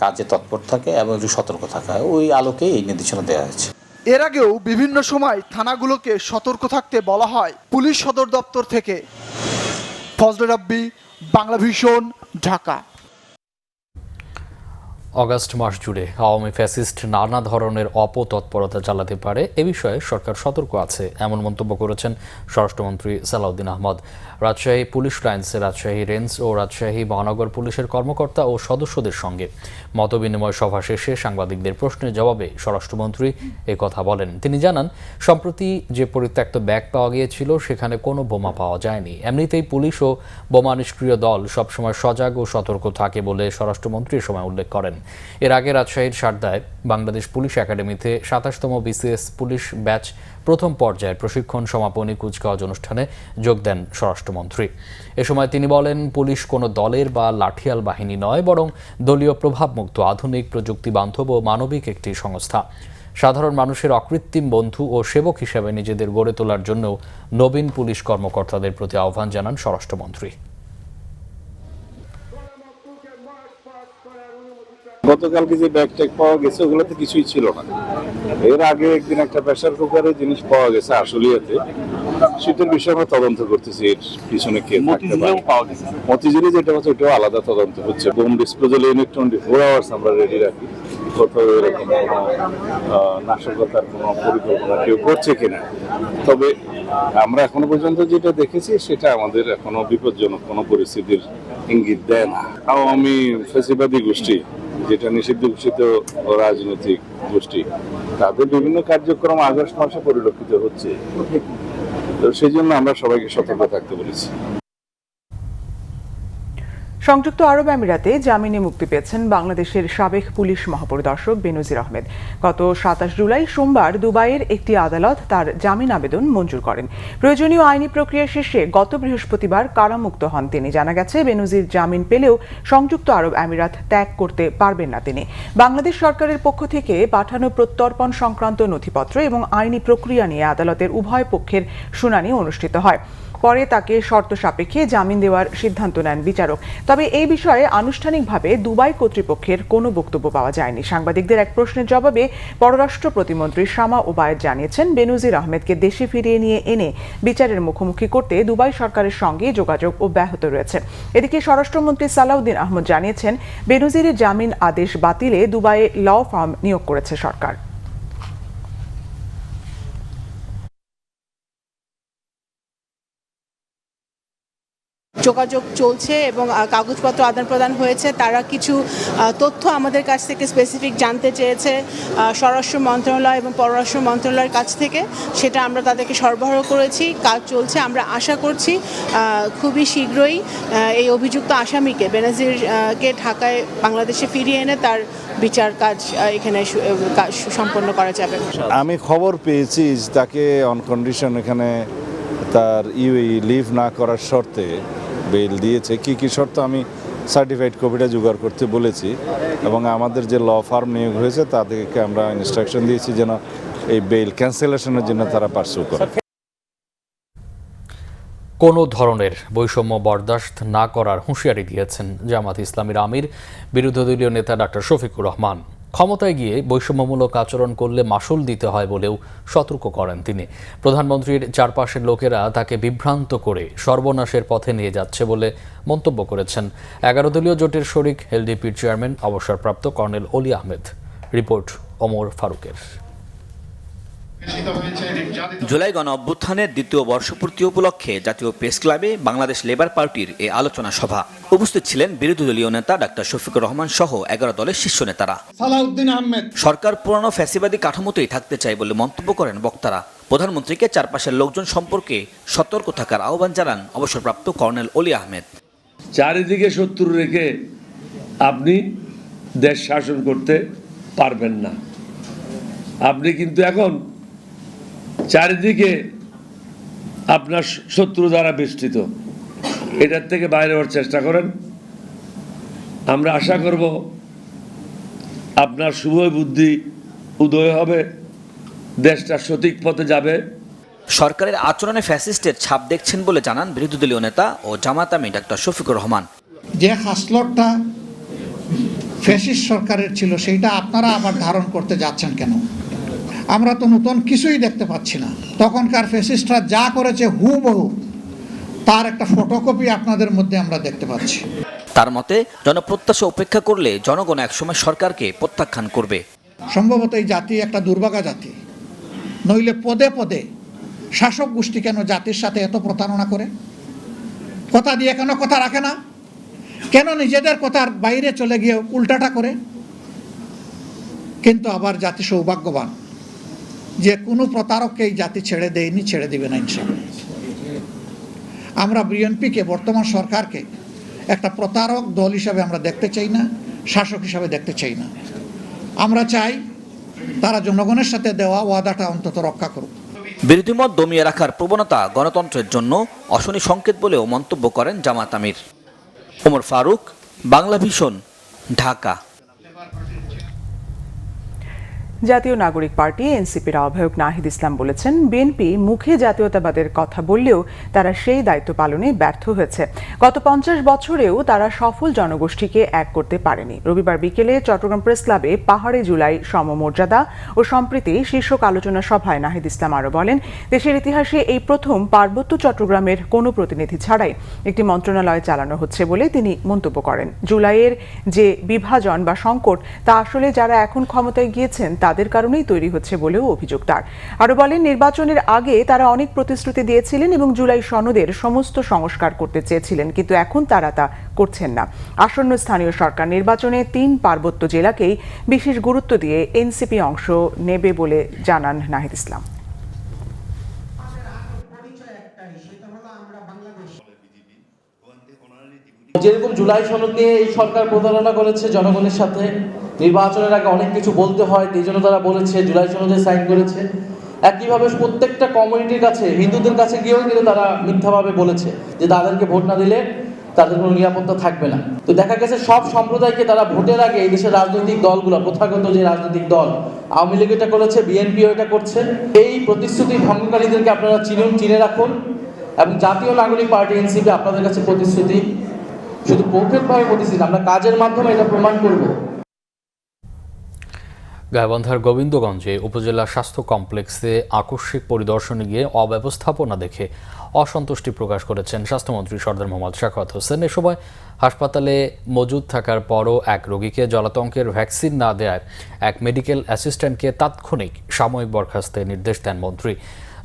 কাজে তৎপর থাকে এবং একটু সতর্ক থাকা হয়। ওই আলোকেই এই নির্দেশনা দেওয়া হয়েছে। এর আগেও বিভিন্ন সময় থানাগুলোকে সতর্ক থাকতে বলা হয় পুলিশ সদর দপ্তর থেকে। ফজলে রাব্বি, বাংলাভিশন, ঢাকা। অগাস্ট মাস জুড়ে আওয়ামী ফ্যাসিস্ট নানা ধরনের অপতৎপরতা চালাতে পারে, এ বিষয়ে সরকার সতর্ক আছে, এমন মন্তব্য করেছেন স্বরাষ্ট্রমন্ত্রী সালাউদ্দিন আহমদ। রাজশাহী পুলিশ লাইন্সে রাজশাহী রেঞ্জ ও রাজশাহী মহানগর পুলিশের কর্মকর্তা ও সদস্যদের সঙ্গে মতবিনিময় সভা শেষে সাংবাদিকদের প্রশ্নের জবাবে স্বরাষ্ট্রমন্ত্রী কথা বলেন। তিনি জানান, সম্প্রতি যে পরিত্যক্ত ব্যাগ পাওয়া গিয়েছিল সেখানে কোনো বোমা পাওয়া যায়নি। এমনিতেই পুলিশ ও বোমা নিষ্ক্রিয় দল সবসময় সজাগ ও সতর্ক থাকে বলে স্বরাষ্ট্রমন্ত্রী এ সময় উল্লেখ করেন। এর আগে রাজশাহীর সারদায় বাংলাদেশ পুলিশ একাডেমিতে ২৭তম BCS পুলিশ ব্যাচ প্রথম পর্যায়ের প্রশিক্ষণ সমাপনী কুচকাওয়াজ অনুষ্ঠানে যোগ দেন স্বরাষ্ট্রমন্ত্রী। এ সময় তিনি বলেন, পুলিশ কোনো দলের বা লাঠিয়াল বাহিনী নয়, বরং দলীয় প্রভাবমুক্ত, আধুনিক, প্রযুক্তিবান্ধব ও মানবিক একটি সংস্থা। সাধারণ মানুষের অকৃত্রিম বন্ধু ও সেবক হিসেবে নিজেদের গড়ে তোলার জন্য নবীন পুলিশ কর্মকর্তাদের প্রতি আহ্বান জানান স্বরাষ্ট্রমন্ত্রী। গতকালকে যে ব্যাগ ট্যাগ পাওয়া গেছে ওগুলোতে কিছুই ছিল না। এর আগে একদিন একটা প্রেসার কুকারে জিনিস পাওয়া গেছে আশুলিয়াতে, সেটার বিষয়ে আমরা তদন্ত করতেছি, এর পিছনে কে থাকতে পারে। মতিঝিলে যেটা হচ্ছে ওটাও আলাদা তদন্ত হচ্ছে। বোম ডিসপোজাল ইউনিট 24 আওয়ার্স আমরা রেডি রাখি, কোথাও এরকম কোনো নাশকতার কোনো পরিকল্পনা কেউ করছে কিনা। তবে আমরা এখনো পর্যন্ত যেটা দেখেছি সেটা আমাদের এখনো বিপজ্জনক কোনো পরিস্থিতির ইঙ্গিত দেয় না। আওয়ামী ফ্যাসিবাদী গোষ্ঠী, যেটা নিষিদ্ধ ঘোষিত রাজনৈতিক গোষ্ঠী, তাদের বিভিন্ন কার্যক্রম আগস্ট মাসে পরিলক্ষিত হচ্ছে। তো সেই জন্য আমরা সবাইকে সতর্ক থাকতে বলেছি। সংযুক্ত আরব আমিরাতে জামিনে মুক্তি পেয়েছেন বাংলাদেশের সাবেক পুলিশ মহাপরিদর্শক বেনজির আহমেদ। গত ২৭ জুলাই সোমবার দুবাইয়ের একটি আদালত তার জামিন আবেদন মঞ্জুর করেন। প্রয়োজনীয় আইনি প্রক্রিয়া শেষে গত বৃহস্পতিবার কারামুক্ত হন তিনি। জানা গেছে, বেনজির জামিন পেলেও সংযুক্ত আরব আমিরাত ত্যাগ করতে পারবেন না তিনি। বাংলাদেশ সরকারের পক্ষ থেকে পাঠানো প্রত্যর্পণ সংক্রান্ত নথিপত্র এবং আইনি প্রক্রিয়া নিয়ে আদালতের উভয় পক্ষের শুনানি অনুষ্ঠিত হয়। পরে তাকে শর্ত সাপেক্ষে জামিন দেওয়ার সিদ্ধান্ত নেন বিচারক। তবে এই বিষয়ে আনুষ্ঠানিকভাবে দুবাই কর্তৃপক্ষের কোনো বক্তব্য পাওয়া যায়নি। সাংবাদিকদের এক প্রশ্নের জবাবে পররাষ্ট্র প্রতিমন্ত্রী শামা ওবায়েদ জানিয়েছেন, বেনজির আহমেদকে দেশে ফিরিয়ে নিয়ে এনে বিচারের মুখোমুখি করতে দুবাই সরকারের সঙ্গে যোগাযোগ অব্যাহত রয়েছে। এদিকে স্বরাষ্ট্রমন্ত্রী সালাউদ্দিন আহমদ জানিয়েছেন, বেনজিরের জামিন আদেশ বাতিলে দুবাইয়ে ল ফার্ম নিয়োগ করেছে সরকার। যোগাযোগ চলছে এবং কাগজপত্র আদান প্রদান হয়েছে। তারা কিছু তথ্য আমাদের কাছ থেকে স্পেসিফিক জানতে চেয়েছে স্বরাষ্ট্র মন্ত্রণালয় এবং পররাষ্ট্র মন্ত্রণালয়ের কাছ থেকে, সেটা আমরা তাদেরকে সরবরাহ করেছি। কাজ চলছে। আমরা আশা করছি খুবই শীঘ্রই এই অভিযুক্ত আসামিকে, বেনজিরকে ঢাকায় বাংলাদেশে ফিরিয়ে এনে তার বিচার কাজ এখানে সম্পন্ন করা যাবে। আমি খবর পেয়েছি তাকে অন কন্ডিশন এখানে তার লিভ না করার শর্তে বেল দিয়েছে। কি শর্ত আমি সার্টিফাইড কপিটা জোগাড় করতে বলেছি এবং আমাদের যে ল ফার্ম নিয়োগ হয়েছে তাদেরকে আমরা ইনস্ট্রাকশন দিয়েছি যেন এই বেল ক্যান্সেলেশনের জন্য তারা পার্সু করে। কোনো ধরনের বৈষম্য বরদাস্ত না করার হুঁশিয়ারি দিয়েছেন জামাত ইসলামীর আমির বিরোধী দলীয় নেতা ডক্টর শফিকুর রহমান। ক্ষমতায় গিয়ে বৈষম্যমূলক আচরণ করলে মাশুল দিতে হয় বলেও সতর্ক করেন তিনি। প্রধানমন্ত্রীর চারপাশের লোকেরা তাকে বিভ্রান্ত করে সর্বনাশের পথে নিয়ে যাচ্ছে বলে মন্তব্য করেছেন ১১ দলীয় জোটের শরিক এলডিপির চেয়ারম্যান অবসরপ্রাপ্ত কর্নেল অলি আহমেদ। রিপোর্ট ওমর ফারুকের। জুলাই গণ অভ্যুত্থানের দ্বিতীয় বর্ষপূর্তি উপলক্ষে জাতীয় প্রেস ক্লাবে বাংলাদেশ লেবার পার্টির এই আলোচনা সভা। উপস্থিত ছিলেন বিরোধী দলীয় নেতা ডাক্তার শফিকুর রহমান সহ ১১ দলের শীর্ষ নেতারা। সালাউদ্দিন আহমেদ সরকার পুরনো ফ্যাসিবাদী কাঠামোতেই থাকতে চায় বলে মন্তব্য করেন বক্তারা। প্রধানমন্ত্রীকে চারপাশের লোকজন সম্পর্কে সতর্ক থাকার আহ্বান জানান অবসরপ্রাপ্ত কর্নেল অলি আহমেদ। চারিদিকে শত্রু রেখে আপনি দেশ শাসন করতে পারবেন না। আপনি কিন্তু এখন চারিদিকে আপনার শত্রু দ্বারা বেষ্টিত, এটার থেকে বাইরে হওয়ার চেষ্টা করেন। আমরা আশা করব আপনার শুভ বুদ্ধি উদয় হবে, দেশটা সঠিক পথে যাবে। সরকারের আচরণে ফ্যাসিস্টের ছাপ দেখছেন বলে জানান বিরোধী দলীয় নেতা ও জামাত আমির ডাক্তার শফিকুর রহমান। যে হাসলটটা ফ্যাসিস্ট সরকারের ছিল সেইটা আপনারা আবার ধারণ করতে যাচ্ছেন কেন? আমরা তো নতুন কিছুই দেখতে পাচ্ছি না। তখনকার ফ্যাসিস্টরা যা করেছে হুবহু তার একটা ফটোকপি আপনাদের মধ্যে আমরা দেখতে পাচ্ছি। তার মতে জনপ্রত্যাশা উপেক্ষা করলে জনগণ একসময় সরকারকে প্রত্যাখ্যান করবে। সম্ভবত এই জাতি একটা দুর্ভাগা জাতি, নইলে পদে পদে শাসক গোষ্ঠী কেন জাতির সাথে এত প্রতারণা করে? কথা দিয়ে কেন কথা রাখে না? কেন নিজেদের কথার বাইরে চলে গিয়ে উল্টাটা করে? কিন্তু আবার জাতি সৌভাগ্যবান যে কোনো প্রতারককে এই জাতি ছেড়ে দেয়নি, ছেড়ে দিবে না ইনশাআল্লাহ। আমরা বিএনপিকে, বর্তমান সরকারকে একটা প্রতারক দল হিসাবে আমরা দেখতে চাই না। শাসক হিসাবে দেখতে চাই না। আমরা চাই তারা জনগণের সাথে দেওয়া ওয়াদাটা অন্তত রক্ষা করুক। বিরোধী মত দমিয়ে রাখার প্রবণতা গণতন্ত্রের জন্য অশনি সংকেত বলেও মন্তব্য করেন জামাত আমির। ওমর ফারুক, বাংলা ভিশন, ঢাকা। জাতীয় নাগরিক পার্টি এনসিপির আহ্বায়ক নাহিদ ইসলাম বলেছেন, বিএনপি মুখে জাতীয়তাবাদের কথা বললেও তারা সেই দায়িত্ব পালনে ব্যর্থ হয়েছে। গত 50 বছরেও তারা সফল জনগোষ্ঠীকে এক করতে পারেনি। রবিবার বিকেলে চট্টগ্রাম প্রেস ক্লাবে পাহাড়ে জুলাই সমমর্যাদা ও সম্প্রীতি শীর্ষক আলোচনা সভায় নাহিদ ইসলাম আরও বলেন, দেশের ইতিহাসে এই প্রথম পার্বত্য চট্টগ্রামের কোনো প্রতিনিধি ছাড়াই একটি মন্ত্রণালয় চালানো হচ্ছে বলে তিনি মন্তব্য করেন। জুলাইয়ের যে বিভাজন বা সংকট তা আসলে যারা এখন ক্ষমতায় গিয়েছেন তাদের কারণেই তৈরি হচ্ছে বলেও অভিযোগ তার। আরো বলেন, নির্বাচনের আগে তারা অনেক প্রতিশ্রুতি দিয়েছিলেন এবং জুলাই সনদের সমস্ত সংস্কার করতে চেয়েছিলেন, কিন্তু এখন তারা তা করছেন না। আসন্ন স্থানীয় সরকার নির্বাচনে 3 পার্বত্য জেলাকেই বিশেষ গুরুত্ব দিয়ে এনসিপি অংশ নেবে বলে জানান নাহিদ ইসলাম। যেরকম জুলাই সনদ নিয়ে এই সরকার প্রতারণা করেছে জনগণের সাথে, নির্বাচনের আগে অনেক কিছু বলতে হয়, এই জন্য তারা বলেছে জুলাই সনদে সাইন করেছে। একইভাবে প্রত্যেকটা কমিউনিটির কাছে, হিন্দুদের কাছে গিয়েও কিন্তু তারা মিথ্যাভাবে বলেছে যে তাদেরকে ভোট না দিলে তাদের কোনো নিরাপত্তা থাকবে না। তো দেখা গেছে সব সম্প্রদায়কে তারা ভোটের আগে এই দেশের রাজনৈতিক দলগুলো, প্রথাগত যে রাজনৈতিক দল, আওয়ামী লীগ এটা করেছে, বিএনপিও এটা করছে। এই প্রতিশ্রুতি ভঙ্গকারীদেরকে আপনারা চিনে রাখুন। এবং জাতীয় নাগরিক পার্টি এনসিপি আপনাদের কাছে প্রতিশ্রুতি, শুধু মৌখিকভাবে প্রতিশ্রুতি, আমরা কাজের মাধ্যমে এটা প্রমাণ করব। গাইবান্ধার গোবিন্দগঞ্জে উপজেলা স্বাস্থ্য কমপ্লেক্সে আকস্মিক পরিদর্শনে গিয়ে অব্যবস্থাপনা দেখে অসন্তুষ্টি প্রকাশ করেছেন স্বাস্থ্যমন্ত্রী সরদার মোহাম্মদ সাখাওয়াত হোসেন। এ সময় হাসপাতালে মজুদ থাকার পরও এক রোগীকে জলাতঙ্কের ভ্যাকসিন না দেওয়ায় এক মেডিকেল অ্যাসিস্ট্যান্টকে তাৎক্ষণিক সাময়িক বরখাস্তের নির্দেশ দেন মন্ত্রী।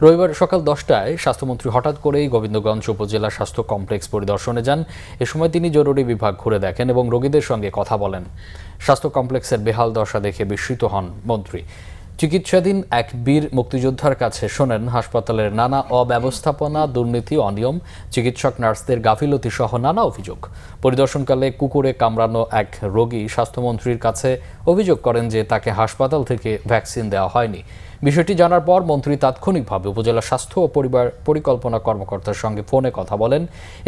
রবিবার সকাল 10টায় স্বাস্থ্যমন্ত্রী হঠাৎ করেই গোবিন্দগঞ্জ উপজেলা স্বাস্থ্য কমপ্লেক্স পরিদর্শনে যান। এ সময় তিনি জরুরি বিভাগ ঘুরে দেখেন এবং রোগীদের সঙ্গে কথা বলেন। স্বাস্থ্য কমপ্লেক্সের বেহাল দশা দেখে বিস্মিত হন মন্ত্রী। চিকিৎসাধীন এক বীর মুক্তিযোদ্ধার কাছে শোনেন হাসপাতালের নানা অব্যবস্থাপনা, দুর্নীতি, অনিয়ম, চিকিৎসক নার্সদের গাফিলতি সহ নানা অভিযোগ। পরিদর্শনকালে কুকুরে কামড়ানো এক রোগী স্বাস্থ্যমন্ত্রীর কাছে অভিযোগ করেন যে তাকে হাসপাতাল থেকে ভ্যাকসিন দেওয়া হয়নি। বিষয়টি জানার পর মন্ত্রী তাৎক্ষণিকভাবে উপজেলা স্বাস্থ্য ও পরিবার পরিকল্পনা কর্মকর্তার সঙ্গে ফোনে কথা বলেন।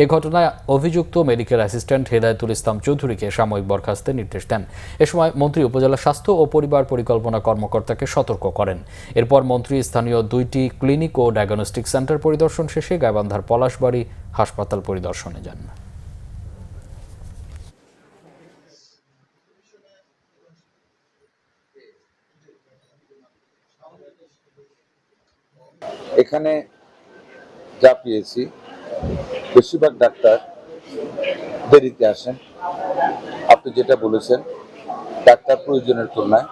এ ঘটনায় অভিযুক্ত মেডিকেল অ্যাসিস্ট্যান্ট হেদায়েতুল ইসলাম চৌধুরীকে সাময়িক বরখাস্তের নির্দেশ দেন। এ সময় মন্ত্রী উপজেলা স্বাস্থ্য ও পরিবার পরিকল্পনা কর্মকর্তাকে সতর্ক করেন। এরপর মন্ত্রী স্থানীয় 2টি ক্লিনিক ও ডায়াগনস্টিক সেন্টার পরিদর্শন শেষে গাইবান্ধার পলাশবাড়ি হাসপাতাল পরিদর্শনে যান। এখানে যা পেয়েছি, বেশিরভাগ ডাক্তার দেরিতে আসেন। আপনি যেটা বলেছেন, ডাক্তার প্রয়োজনের তুলনায়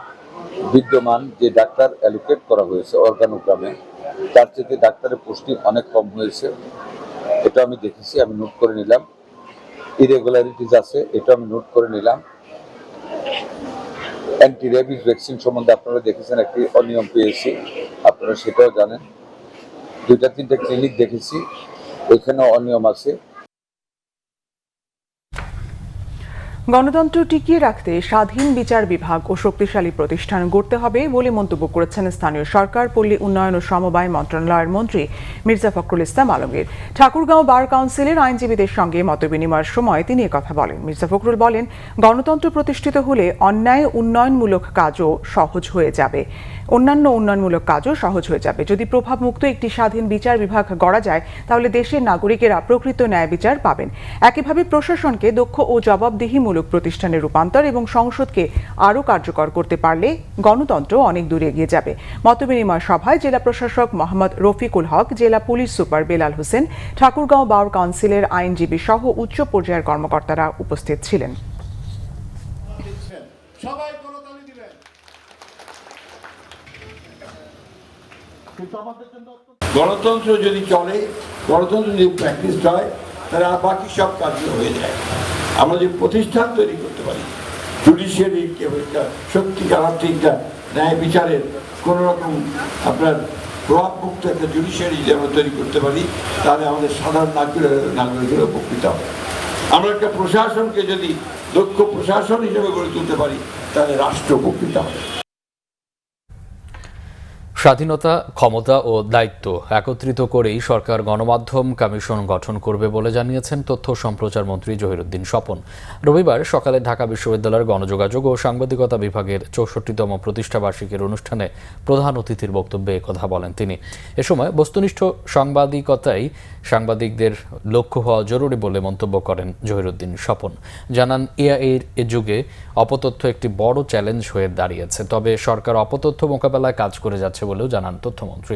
বিদ্যমান যে ডাক্তার অ্যালোকেট করা হয়েছে অর্গানোগ্রামে, তার চেয়ে ডাক্তারের পোস্টিং অনেক কম হয়েছে। এটা আমি দেখেছি, আমি নোট করে নিলাম। ইরেগুলারিটিস আছে, এটা আমি নোট করে নিলাম। অ্যান্টি রেবিস ভ্যাকসিন সম্বন্ধে আপনারা দেখেছেন একটি অনিয়ম পেয়েছি, আপনারা সেটাও জানেন। 2-3টে ক্লিনিক দেখেছি, ওইখানেও অনিয়ম আছে। গণতন্ত্র টিকিয়ে রাখতে স্বাধীন বিচার বিভাগ ও শক্তিশালী প্রতিষ্ঠান গড়তে হবে বলে মন্তব্য করেছেন স্থানীয় সরকার, পল্লী উন্নয়ন ও সমবায় মন্ত্রণালয়ের মন্ত্রী মির্জা ফখরুল ইসলাম আলমগীর। ঠাকুরগাঁও বার কাউন্সিলের আইনজীবীদের সঙ্গে মতবিনিময়ের সময় তিনি একথা বলেন। মির্জা ফখরুল বলেন, গণতন্ত্র প্রতিষ্ঠিত হলে অন্যান্য উন্নয়নমূলক কাজও সহজ হয়ে যাবে। যদি প্রভাবমুক্ত একটি স্বাধীন বিচার বিভাগ গড়া যায় তাহলে দেশের নাগরিকেরা প্রকৃত ন্যায় বিচার পাবেন। একইভাবে প্রশাসনকে দক্ষ ও জবাবদিহিমূলক প্রতিষ্ঠানের রূপান্তর এবং সংসদকে আরও কার্যকর করতে পারলে গণতন্ত্র অনেক দূরে এগিয়ে যাবে। মতবিনিময় সভায় জেলা প্রশাসক মোহাম্মদ রফিকুল হক, জেলা পুলিশ সুপার বেলাল হোসেন, ঠাকুরগাঁও বার কাউন্সিলের আইনজীবী সহ উচ্চ পর্যায়ের কর্মকর্তারা উপস্থিত ছিলেন। গণতন্ত্র যদি চলে, গণতন্ত্র যদি প্র্যাকটিস হয়, তাহলে আর বাকি সব কাজগুলো হয়ে যায়। আমরা যে প্রতিষ্ঠান তৈরি করতে পারি, জুডিশিয়ারি সত্যিকার অর্থে একটা ন্যায় বিচারের কোনো রকম আপনার প্রভাবমুক্ত একটা জুডিশিয়ারি যদি আমরা তৈরি করতে পারি, তাহলে আমাদের সাধারণ নাগরিকরা উপকৃত হবে। আমরা একটা প্রশাসনকে যদি দক্ষ প্রশাসন হিসেবে গড়ে তুলতে পারি তাহলে রাষ্ট্র উপকৃত হবে। স্বাধীনতা, ক্ষমতা ও দায়িত্ব একত্রিত করেই সরকার গণমাধ্যম কমিশন গঠন করবে বলে জানিয়েছেন তথ্য সম্প্রচার মন্ত্রী জহিরুদ্দিন স্বপন। রবিবার সকালে ঢাকা বিশ্ববিদ্যালয়ের গণযোগাযোগ ও সাংবাদিকতা বিভাগের ৬৪তম প্রতিষ্ঠাবার্ষিকীর অনুষ্ঠানে প্রধান অতিথির বক্তব্যে একথা বলেন তিনি। এ সময় বস্তুনিষ্ঠ সাংবাদিকতাই সাংবাদিকদের লক্ষ্য হওয়া জরুরি বলে মন্তব্য করেন জহিরুদ্দিন স্বপন। জানান, এআইয়ের এ যুগে অপতথ্য একটি বড় চ্যালেঞ্জ হয়ে দাঁড়িয়েছে, তবে সরকার অপতথ্য মোকাবেলায় কাজ করে যাচ্ছে বলেও জানান তথ্যমন্ত্রী।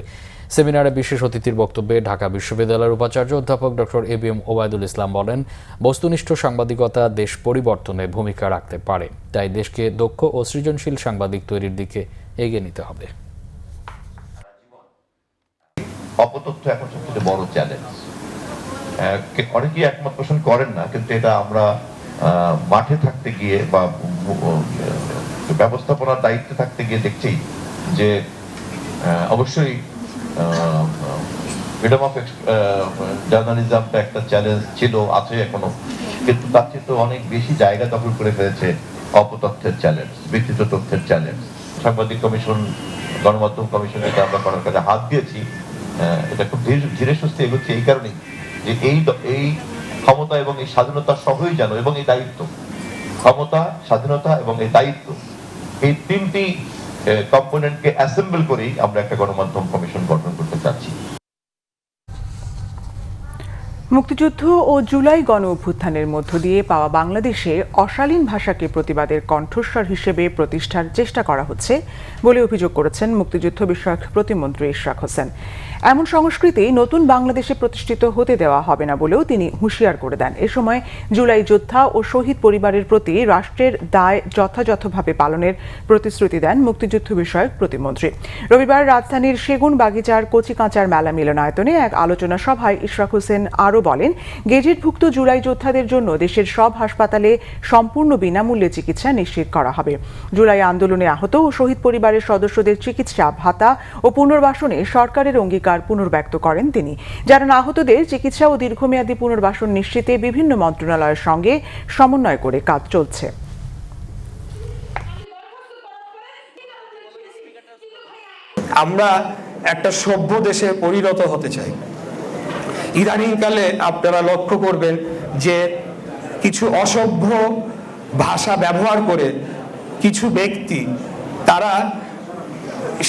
সেমিনারে বিশেষ অতিথির বক্তব্যে ঢাকা বিশ্ববিদ্যালয়ের উপাচার্য অধ্যাপক ডক্টর এবিএম ওবায়দুল ইসলাম বলেন, বস্তুনিষ্ঠ সাংবাদিকতা দেশ পরিবর্তনে ভূমিকা রাখতে পারে, তাই দেশকে দক্ষ ও সৃজনশীল সাংবাদিক তৈরির দিকে এগিয়ে নিতে হবে। অপতথ্য এখন সবচেয়ে বড় চ্যালেঞ্জ। অনেকেই একমত পোষণ করেন না, কিন্তু এটা আমরা মাঠে থাকতে গিয়ে বা ব্যবস্থাপনার দায়িত্বে থাকতে গিয়ে দেখছি যে অবশ্যই ফ্রিডম অফ জার্নালিজমটা একটা চ্যালেঞ্জ ছিল, আছে এখনো, কিন্তু তার চেয়ে তো অনেক বেশি জায়গা দখল করে ফেলেছে অপতথ্যের চ্যালেঞ্জ, বিকৃত তথ্যের চ্যালেঞ্জ। সাংবাদিক কমিশন, গণমাধ্যম কমিশন এটা আমরা করার কাজে হাত দিয়েছি। এটা খুব ধীরে সুস্থে এগোচ্ছে এই কারণেই যে এই ক্ষমতা এবং এই স্বাধীনতা সবই জানো, এবং এই দায়িত্ব, ক্ষমতা, স্বাধীনতা এবং এই দায়িত্ব, এই তিনটি কম্পোনেন্টকে অ্যাসেম্বল করেই আমরা একটা গণমাধ্যম কমিশন গঠন করতে চাচ্ছি। মুক্তিযুদ্ধ ও জুলাই গণ অভ্যুত্থানের মধ্য দিয়ে পাওয়া বাংলাদেশে অশালীন ভাষাকে প্রতিবাদের কণ্ঠস্বর হিসেবে প্রতিষ্ঠার চেষ্টা করা হচ্ছে বলে অভিযোগ করেছেন মুক্তিযুদ্ধ বিষয়ক প্রতিমন্ত্রী ইশরাক হোসেন। এমন সংস্কৃতি নতুন বাংলাদেশে প্রতিষ্ঠিত হতে দেওয়া হবে না বলেও তিনি হুঁশিয়ার করে দেন। এ সময় জুলাই যোদ্ধা ও শহীদ পরিবারের প্রতি রাষ্ট্রের দায় যথাযথভাবে পালনের প্রতিশ্রুতি দেন মুক্তিযুদ্ধ বিষয়ক প্রতিমন্ত্রী। রবিবার রাজধানীর সেগুন বাগিচার কচিকাঁচার মেলা মিলনায়তনে এক আলোচনা সভায় ইশরাক হোসেন আরও বলেন, গেজেটভুক্ত জুলাই যোদ্ধাদের জন্য দেশের সব হাসপাতালে সম্পূর্ণ বিনামূল্যে চিকিৎসা নিশ্চিত করা হবে। জুলাই আন্দোলনে আহত ও শহীদ পরিবারের সদস্যদের চিকিৎসা ভাতা ও পুনর্বাসনে সরকারের অঙ্গীকার পুনর্ব্যক্ত করেন তিনি। যারা আহতদের চিকিৎসা ও দীর্ঘমেয়াদী পুনর্বাসন নিশ্চিতে বিভিন্ন মন্ত্রণালয়ের সঙ্গে সমন্বয় করে কাজ চলছে। আমরা একটা সভ্য দেশে পরিণত হতে চাই। ইদানিংকালে আপনারা লক্ষ্য করবেন যে কিছু অসভ্য ভাষা ব্যবহার করে কিছু ব্যক্তি তারা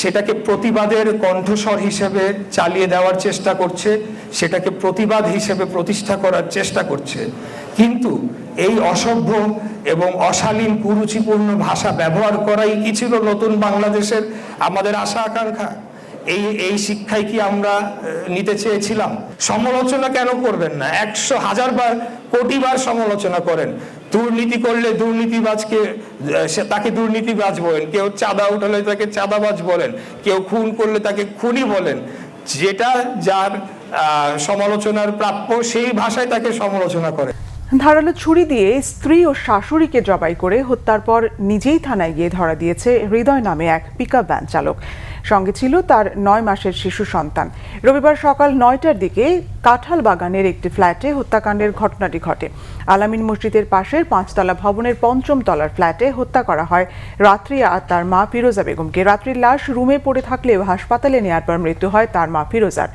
সেটাকে প্রতিবাদের কণ্ঠস্বর হিসেবে চালিয়ে দেওয়ার চেষ্টা করছে, সেটাকে প্রতিবাদ হিসেবে প্রতিষ্ঠা করার চেষ্টা করছে। কিন্তু এই অসভ্য এবং অশালীন কুরুচিপূর্ণ ভাষা ব্যবহার করাই কি ছিল নতুন বাংলাদেশের আমাদের আশা আকাঙ্ক্ষা? এই শিক্ষায় কি আমরা নিতে চেয়েছিলাম? সমালোচনা কেন করবেন না? 100,000 বার, কোটি বার সমালোচনা করেন। দুর্নীতি করলে দুর্নীতিবাজকে তাকে দুর্নীতিবাজ বলেন, কেউ চাঁদা উঠালে তাকে চাঁদাবাজ বলেন, কেউ খুন করলে তাকে খুনি বলেন। যেটা যার সমালোচনার প্রাপ্য সেই ভাষায় তাকে সমালোচনা করে। ধারালো ছুরি দিয়ে স্ত্রী ও শাশুড়িকে জবাই করে হত্যার পর নিজেই থানায় গিয়ে ধরা দিয়েছে হৃদয় নামে এক পিকআপ ভ্যান চালক। সঙ্গে ছিল তার 9 মাসের শিশু সন্তান। রবিবার সকাল 9টার দিকে কাঁঠাল বাগানের একটি ফ্ল্যাটে হত্যাকাণ্ডের ঘটনাটি ঘটে। আলামিন মসজিদের পাশের 5তলা ভবনের 5ম তলার ফ্ল্যাটে হত্যা করা হয় রাত্রি আর তার মা ফিরোজা বেগমকে। রাত্রির লাশ রুমে পড়ে থাকলেও হাসপাতালে নেওয়ার পর মৃত্যু হয় তার মা ফিরোজার।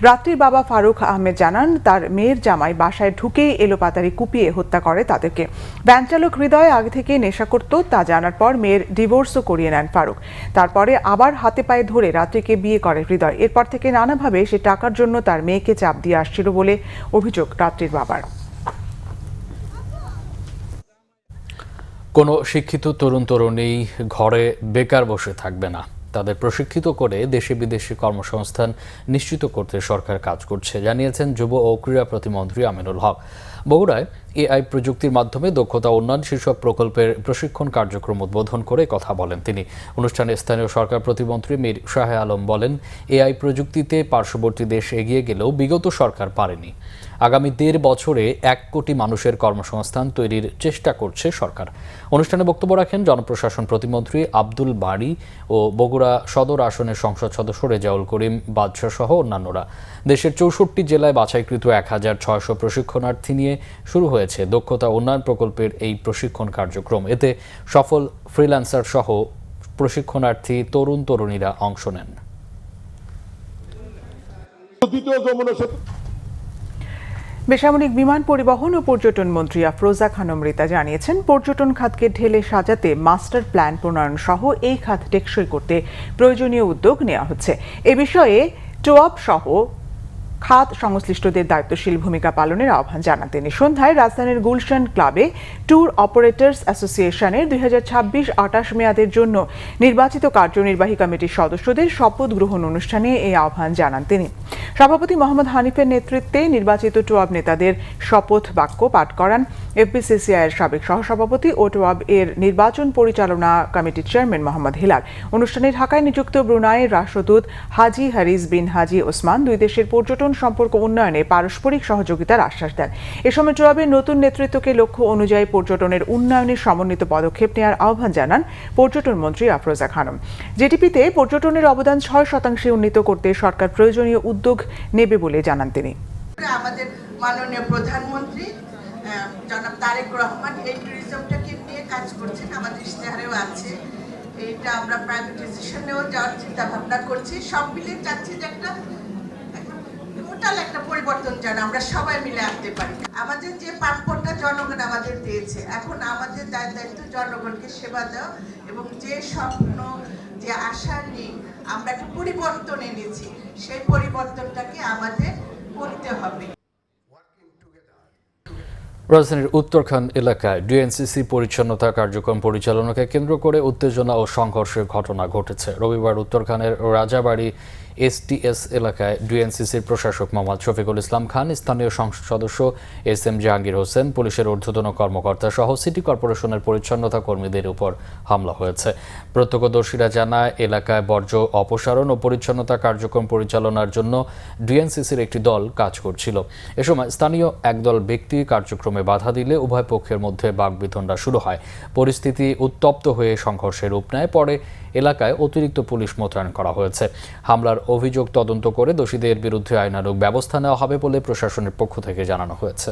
রাত্রির বাবা ফারুক আহমেদ জানান, তার মেয়ের জামাই বাসায় ঢুকেই এলোপাতাড়ি কুপিয়ে হত্যা করে তাদেরকে। ভ্যান চালক হৃদয় আগে থেকে নেশা করত, তা জানার পর মেয়ের ডিভোর্সও করিয়ে নেন ফারুক। তারপরে আবার হাতে পায়ে ধরে রাত্রিকে বিয়ে করে হৃদয়। এরপর থেকে নানাভাবে সে টাকার জন্য তার মেয়েকে চাপ দিয়ে আসছিল বলে অভিযোগ রাত্রির বাবার। কোনো শিক্ষিত তরুণ তরুণী ঘরে বেকার বসে থাকবে না। তাদের প্রশিক্ষিত করে দেশে বিদেশে কর্মসংস্থান নিশ্চিত করতে সরকার কাজ করছে, জানিয়েছেন যুব ও ক্রীড়া প্রতিমন্ত্রী আমিনুল হক। বগুড়ায় এআই প্রযুক্তির মাধ্যমে দক্ষতা উন্নয়ন শীর্ষক প্রকল্পের প্রশিক্ষণ কার্যক্রম উদ্বোধন করে কথা বলেন তিনি। অনুষ্ঠানে স্থানীয় সরকার প্রতিমন্ত্রী মীর শাহে আলম বলেন, এআই প্রযুক্তিতে পার্শ্ববর্তী দেশ এগিয়ে গেলেও বিগত সরকার পারেনি। আগামী 1.5 বছরে 1 কোটি মানুষের কর্মসংস্থান তৈরির চেষ্টা করছে সরকার। অনুষ্ঠানে বক্তব্য রাখেন জনপ্রশাসন প্রতিমন্ত্রী আব্দুল বারী ও বগুড়া সদর আসনের সংসদ সদস্য রেজাউল করিম বাদশা সহ অন্যান্যরা। দেশের 64 জেলায় বাছাইকৃত 1600 প্রশিক্ষণার্থী নিয়ে নিয়ে শুরু হয়েছে দক্ষতা উন্নয়ন প্রকল্পের এই প্রশিক্ষণ কার্যক্রম। এতে সফল ফ্রিল্যান্সার সহ প্রশিক্ষণার্থী তরুণীরা অংশ নেন। বেসামরিক বিমান পরিবহন ও পর্যটন মন্ত্রী আফরোজা খানম রিতা জানিয়েছেন, পর্যটন খাতকে ঢেলে সাজাতে মাস্টার প্ল্যান প্রণয়ন সহ এই খাত টেকসই করতে প্রয়োজনীয় উদ্যোগ নেওয়া হচ্ছে। এ বিষয়ে টোয়াব সহ খাত সংশ্লিষ্টদের দায়িত্বশীল ভূমিকা পালনের আহ্বান জানান তিনি। সন্ধ্যায় রাজধানীর গুলশান ক্লাবে ট্যুর অপারেটর্স অ্যাসোসিয়েশনের 2026-28 মেয়াদের জন্য নির্বাচিত কার্যনির্বাহী কমিটির সদস্যদের শপথ গ্রহণ অনুষ্ঠানে এই আহ্বান জানান তিনি। সভাপতি মোহাম্মদ হানিফের নেতৃত্বে নির্বাচিত টোয়াব নেতাদের শপথ বাক্য পাঠ করান এফবিসিসিআই এর সাবেক সহসভাপতি ও টোয়াব এর নির্বাচন পরিচালনা কমিটির চেয়ারম্যান মোহাম্মদ হিলাল। অনুষ্ঠানে ঢাকায় নিযুক্ত ব্রুনাইয়ের রাষ্ট্রদূত হাজি হারিস বিন হাজি ওসমান দুই দেশের পর্যটন সম্পর্ক উন্নয়নে পারস্পরিক সহযোগিতার আশ্বাস দেন। এ সময় টোয়াবের নতুন নেতৃত্বকে লক্ষ্য অনুযায়ী পর্যটনের উন্নয়নে সমন্বিত পদক্ষেপ নেওয়ার আহ্বান জানান পর্যটন মন্ত্রী আফরোজা খানম। জিডিপিতে পর্যটনের অবদান 6% উন্নীত করতে সরকার প্রয়োজনীয় উদ্যোগ নেবে বলে জানান তিনি। আমাদের মাননীয় প্রধানমন্ত্রী জনাব তারেক রহমান এই ট্যুরিজমটাকে নিয়ে কাজ করছেন, আমাদের ইশতেহারেও আছে। এইটা আমরা প্রাইভেটাইজেশনেও যাওয়ার চিন্তা ভাবনা করছি। সব মিলে চাচ্ছি যে একটা টোটাল একটা পরিবর্তন যেন আমরা সবাই মিলে আনতে পারি। আমাদের যে প্রাপ্যটা জনগণ আমাদের দিয়েছে, এখন আমাদের দায়িত্ব জনগণকে সেবা দেওয়া এবং যে স্বপ্ন যে আশা নিয়ে আমরা একটা পরিবর্তন এনেছি, সেই পরিবর্তনটাকে আমাদের করতে হবে। রাজধানীর উত্তরখান এলাকায় ডিএনসিসি পরিচ্ছন্নতা কার্যক্রম পরিচালনাকে কেন্দ্র করে উত্তেজনা ও সংঘর্ষের ঘটনা ঘটেছে। রবিবার উত্তরখানের রাজাবাড়ি এসটিএস এলাকায় ডিএনসিসির প্রশাসক মোহাম্মদ শফিকুল ইসলাম খান, স্থানীয় সংসদ সদস্য এসএম জাহাঙ্গীর হোসেন, পুলিশের ঊর্ধ্বতন কর্মকর্তা সহ সিটি কর্পোরেশনের পরিচ্ছন্নতা কর্মীদের উপর হামলা হয়েছে। প্রত্যক্ষদর্শীরা জানায়, এলাকায় বর্জ্য অপসারণ ও পরিচ্ছন্নতা কার্যক্রম পরিচালনার জন্য ডিএনসিসির একটি দল কাজ করছিল। এ সময় স্থানীয় একদল ব্যক্তি কার্যক্রমে বাধা দিলে উভয় পক্ষের মধ্যে বাকবিতণ্ডা শুরু হয়। পরিস্থিতি উত্তপ্ত হয়ে সংঘর্ষের রূপ নেয়। পরে এলাকায় অতিরিক্ত পুলিশ মোতায়েন করা হয়েছে। হামলার অভিযোগ তদন্ত করে দোষীদের বিরুদ্ধে আইনানুগ ব্যবস্থা নেওয়া হবে বলে প্রশাসনের পক্ষ থেকে জানানো হয়েছে।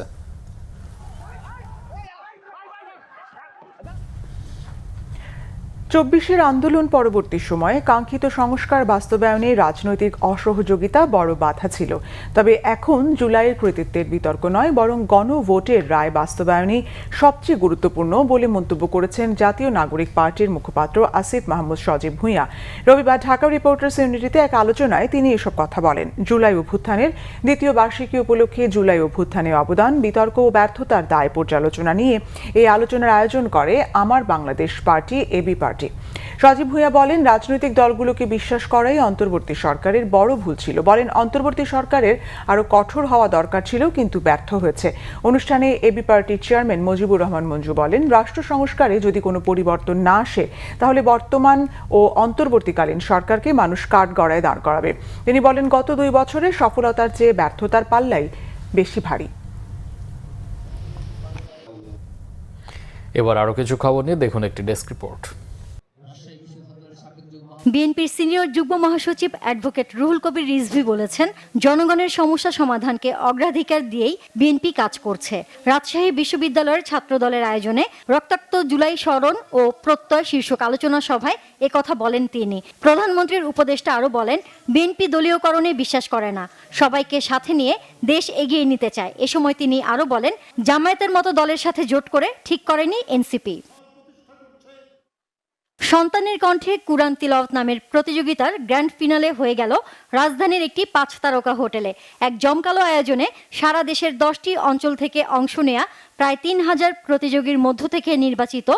24-এর আন্দোলন পরবর্তী সময়ে কাঙ্ক্ষিত সংস্কার বাস্তবায়নে রাজনৈতিক অসহযোগিতা বড় বাধা ছিল। তবে এখন জুলাইয়ের কৃতিত্বের বিতর্ক নয়, বরং গণভোটের রায় বাস্তবায়নই সবচেয়ে গুরুত্বপূর্ণ বলে মন্তব্য করেছেন জাতীয় নাগরিক পার্টির মুখপাত্র আসিফ মাহমুদ সজীব ভূঁইয়া। রবিবার ঢাকা রিপোর্টার্স ইউনিটিতে এক আলোচনায় তিনি এসব কথা বলেন। জুলাই অভ্যুত্থানের দ্বিতীয় বার্ষিকী উপলক্ষে জুলাই অভ্যুত্থানের অবদান, বিতর্ক ও ব্যর্থতার দায় পর্যালোচনা নিয়ে এই আলোচনার আয়োজন করে আমার বাংলাদেশ পার্টি এবি পার্টি। সজীব ভূঁইয়া বলেন, রাজনৈতিক দলগুলোকে বিশ্বাস করাই অন্তর্বর্তী সরকারের বড় ভুল ছিল। বলেন, অন্তর্বর্তী সরকারের আরো কঠোর হওয়া দরকার ছিল, কিন্তু ব্যর্থ হয়েছে। অনুষ্ঠানে এবি পার্টির চেয়ারম্যান মুজিবুর রহমান মঞ্জু বলেন, রাষ্ট্র সংস্কারে যদি কোনো পরিবর্তন না আসে, তাহলে বর্তমান ও অন্তর্বর্তীকালীন সরকারকে মানুষ কাঠগড়ায় দাঁড় করাবে। তিনি বলেন, গত 2 বছরের সফলতার চেয়ে ব্যর্থতার পাল্লাই বেশি ভারী। এবার আরো কিছু খবর নিয়ে দেখুন একটি ডেস্ক রিপোর্ট। বিএনপির সিনিয়র যুগ্ম মহাসচিব অ্যাডভোকেট রুহুল কবির রিজভী বলেছেন, জনগণের সমস্যা সমাধানকে অগ্রাধিকার দিয়েই বিএনপি কাজ করছে। রাজশাহী বিশ্ববিদ্যালয়ের ছাত্রদলের আয়োজনে রক্তাক্ত জুলাই স্মরণ ও প্রত্যয় শীর্ষক আলোচনা সভায় একথা বলেন তিনি। প্রধানমন্ত্রীর উপদেষ্টা আরও বলেন, বিএনপি দলীয়করণে বিশ্বাস করে না, সবাইকে সাথে নিয়ে দেশ এগিয়ে নিতে চায়। এ সময় তিনি আরও বলেন, জামায়াতের মতো দলের সাথে জোট করে ঠিক করেনি এনসিপি। সন্তানের কণ্ঠে কুরআন তিলাওয়াত নামের প্রতিযোগিতার গ্র্যান্ড ফিনালে হয়ে গেল রাজধানীর একটি 5 তারকা হোটেলে। এক জমকালো আয়োজনে সারা দেশের 10টি অঞ্চল থেকে অংশ নেয়া প্রায় 3000 প্রতিযোগীর মধ্য থেকে নির্বাচিত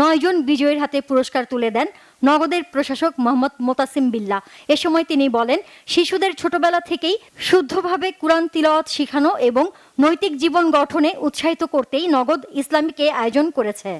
9 জন বিজয়ীর হাতে পুরস্কার তুলে দেন নগদের প্রশাসক মোহাম্মদ মোতাসিম বিল্লাহ। এ সময় তিনি বলেন, শিশুদের ছোটবেলা থেকেই শুদ্ধভাবে কুরআন তিলাওয়াত শেখানো এবং নৈতিক জীবন গঠনে উৎসাহিত করতেই নগদ ইসলামিক আয়োজন করেছে।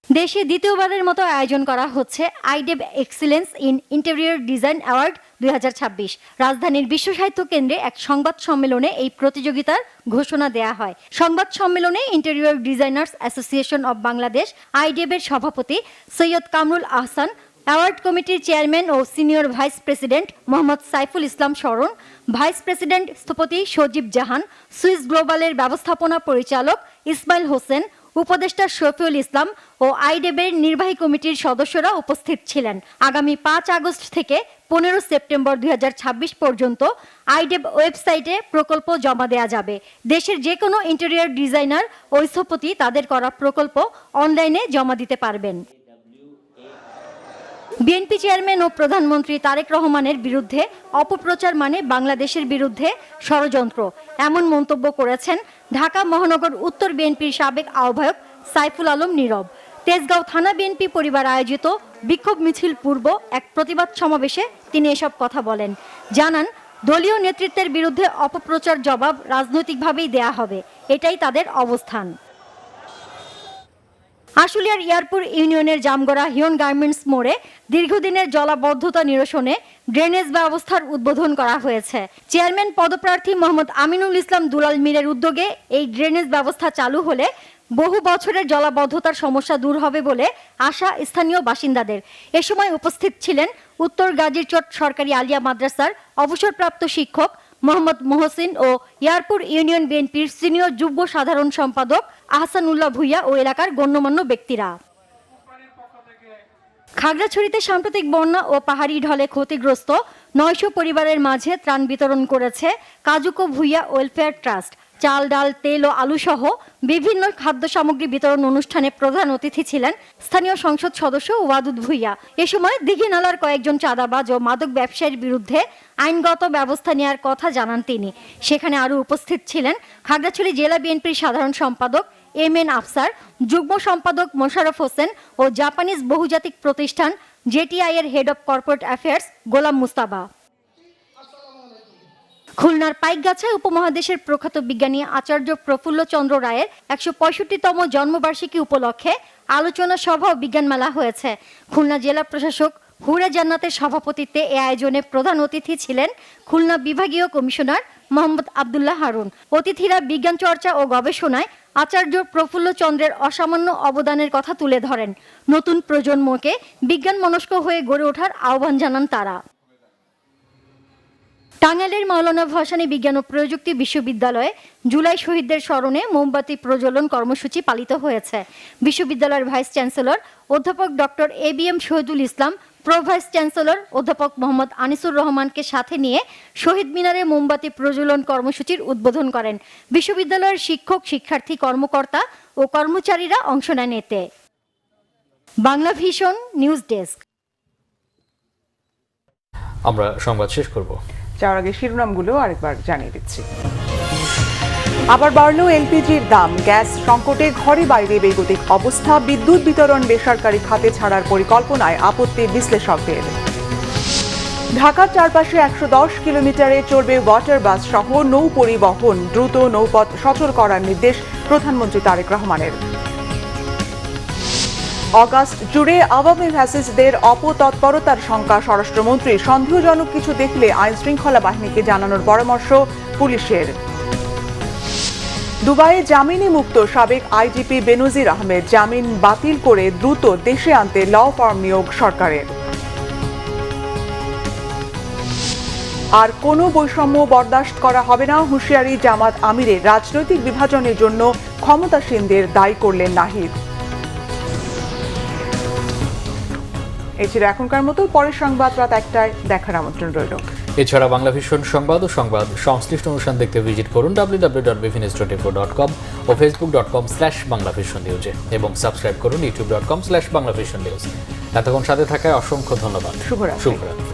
দেশে দ্বিতীয়বারের মতো আয়োজন করা হচ্ছে IDEB excellence in interior design award 2026। রাজধানীর বিশ্ব সাহিত্য কেন্দ্রে এক সংবাদ সম্মেলনে এই প্রতিযোগিতার ঘোষণা দেয়া হয়। সংবাদ সম্মেলনে interior designers association of Bangladesh আইডেবের সভাপতি সৈয়দ কামরুল আহসান অ্যাওয়ার্ড কমিটির চেয়ারম্যান ও senior vice president Mohammad Saiful Islam Smaran, vice president স্থপতি সজীব জাহান, সুইস গ্লোবালের ব্যবস্থাপনা পরিচালক ইসমাইল হোসেন, উপদেষ্টা শফিউল ইসলাম ও আইডেবের নির্বাহী কমিটির সদস্যরা উপস্থিত ছিলেন। আগামী 5 আগস্ট থেকে 15 সেপ্টেম্বর 2026 পর্যন্ত আইডেব ওয়েবসাইটে প্রকল্প জমা দেওয়া যাবে। দেশের যে কোনো ইন্টেরিয়র ডিজাইনার ও স্থপতি তাদের করা প্রকল্প অনলাইনে জমা দিতে পারবেন। বিএনপি চেয়ারম্যান ও প্রধানমন্ত্রী তারেক রহমানের বিরুদ্ধে অপপ্রচার মানে বাংলাদেশের বিরুদ্ধে ষড়যন্ত্র, এমন মন্তব্য করেছেন ঢাকা মহানগর উত্তর বিএনপির সাবেক আহ্বায়ক সাইফুল আলম নীরব। তেজগাঁও থানা বিএনপি পরিবার আয়োজিত বিক্ষোভ মিছিল পূর্ব এক প্রতিবাদ সমাবেশে তিনি এসব কথা বলেন। জানান, দলীয় নেতৃত্বের বিরুদ্ধে অপপ্রচার জবাব রাজনৈতিকভাবেই দেয়া হবে, এটাই তাদের অবস্থান। আশুলিয়ার ইয়ারপুর ইউনিয়নের জামগড়া হিয়ন গার্মেন্টস মোড়ে দীর্ঘদিনের জলাবদ্ধতা নিরসনে ড্রেনেজ ব্যবস্থার উদ্বোধন করা হয়েছে। চেয়ারম্যান পদপ্রার্থী মোহাম্মদ আমিনুল ইসলাম দুলাল মীরের উদ্যোগে এই ড্রেনেজ ব্যবস্থা চালু হলে বহু বছরের জলাবদ্ধতার সমস্যা দূর হবে বলে আশা স্থানীয় বাসিন্দাদের। এ সময় উপস্থিত ছিলেন উত্তর গাজীরচট সরকারি আলিয়া মাদ্রাসার অবসরপ্রাপ্ত শিক্ষক মোহাম্মদ মোহসিন ও ইয়ারপুর ইউনিয়ন বিএনপির সিনিয়র যুগ্ম সাধারণ সম্পাদক আহসানুল্লাহ ভুইয়া ও এলাকার গণ্যমান্য ব্যক্তিরা। খাগড়াছড়িতে সাম্প্রতিক বন্যা ও পাহাড়ি ঢলে ক্ষতিগ্রস্ত 900 পরিবারের মাঝে ত্রাণ বিতরণ করেছে কাজুকো ভুইয়া ওয়েলফেয়ার ট্রাস্ট। চাল, ডাল, তেল ও আলু সহ বিভিন্ন খাদ্য সামগ্রী বিতরণ অনুষ্ঠানে প্রধান অতিথি ছিলেন স্থানীয় সংসদ সদস্য ওয়াদুদ ভুইয়া। এ সময় দীঘিনালার কয়েকজন চাঁদাবাজ ও মাদক ব্যবসায়ীর বিরুদ্ধে আইনগত ব্যবস্থা নেওয়ার কথা জানান তিনি। সেখানে আরও উপস্থিত ছিলেন খাগড়াছড়ি জেলা বিএনপির সাধারণ সম্পাদক এম.এন. আফসার, যুগ্ম সম্পাদক মোশাররফ হোসেন ও জাপানিজ বহুজাতিক প্রতিষ্ঠান জেটিআই এর হেড অব কর্পোরেট অ্যাফেয়ার্স গোলাম মুস্তাবা। খুলনার পাইকগাছায় উপমহাদেশের প্রখ্যাত বিজ্ঞানী আচার্য প্রফুল্ল চন্দ্র রায়ের 165তম জন্মবার্ষিকী উপলক্ষে আলোচনা সভা ও বিজ্ঞান মেলা হয়েছে। খুলনা জেলা প্রশাসক হুরে জান্নাতের সভাপতিত্বে এ আয়োজনে প্রধান অতিথি ছিলেন খুলনা বিভাগীয় কমিশনার মোহাম্মদ আবদুল্লাহ হারুন। অতিথিরা বিজ্ঞান চর্চা ও গবেষণায় আচার্য প্রফুল্ল চন্দ্রের অসামান্য অবদানের কথা তুলে ধরেন। নতুন প্রজন্মকে বিজ্ঞান মনস্ক হয়ে গড়ে ওঠার আহ্বান জানান তারা। টাঙ্গাইলের মাওলানা ভাসানী বিজ্ঞান ও প্রযুক্তি বিশ্ববিদ্যালয়ে জুলাই শহীদদের স্মরণে মোমবাতি প্রজ্বলন কর্মসূচি পালিত হয়েছে। বিশ্ববিদ্যালয়ের ভাইস চ্যান্সেলর অধ্যাপক doctor A B M. Shahidul Islam, pro vice chancellor অধ্যাপক মোহাম্মদ আনিসুর রহমানকে সাথে নিয়ে শহীদ মিনারে মোমবাতি প্রজ্বলন কর্মসূচির উদ্বোধন করেন। বিশ্ববিদ্যালয়ের শিক্ষক, শিক্ষার্থী, কর্মকর্তা ও কর্মচারীরা অংশ নেন এতে। Bangla vision news desk. আমরা সংবাদ শেষ করব। যাওয়ার আগে শিরোনামগুলো আরেকবার জানিয়ে দিচ্ছি। আবার বাড়ল এলপিজির দাম। গ্যাস সংকটে ঘরে বাইরে বেগতিক অবস্থা। বিদ্যুৎ বিতরণ বেসরকারি খাতে ছাড়ার পরিকল্পনায় আপত্তি বিশ্লেষকদের। ঢাকার চারপাশে 110 কিলোমিটারে চলবে ওয়াটার বাস সহ নৌ পরিবহন। দ্রুত নৌপথ সচল করার নির্দেশ প্রধানমন্ত্রী তারেক রহমানের। অগাস্ট জুড়ে আওয়ামী ফ্যাসিস্টদের অপতৎপরতার শঙ্কা স্বরাষ্ট্রমন্ত্রী। সন্দেহজনক কিছু দেখলে আইন শৃঙ্খলা বাহিনীকে জানানোর পরামর্শ পুলিশের। দুবাইয়ে জামিনে মুক্ত সাবেক আইজিপি বেনজির আহমেদ। জামিন বাতিল করে দ্রুত দেশে আনতে ল ফার্ম নিয়োগ সরকারের। আর কোনো বৈষম্য বরদাস্ত করা হবে না, হুঁশিয়ারি জামাত আমিরের। রাজনৈতিক বিভাজনের জন্য ক্ষমতাসীনদের দায়ী করলেন নাহিদ। এই ছিল এখনকার মতো। পরের সংবাদ রাত 1টায় দেখার আমন্ত্রণ রইল। এছাড়া বাংলা ভিশন সংবাদ ও সংবাদ সংশ্লিষ্ট অনুষ্ঠান দেখতে ভিজিট করুন www.bfnews.info.com ও facebook.com/banglavisionnews এবং সাবস্ক্রাইব করুন youtube.com/banglavisionnews। এতক্ষণ সাথে থাকায় অসংখ্য ধন্যবাদ। শুভরাত্রি।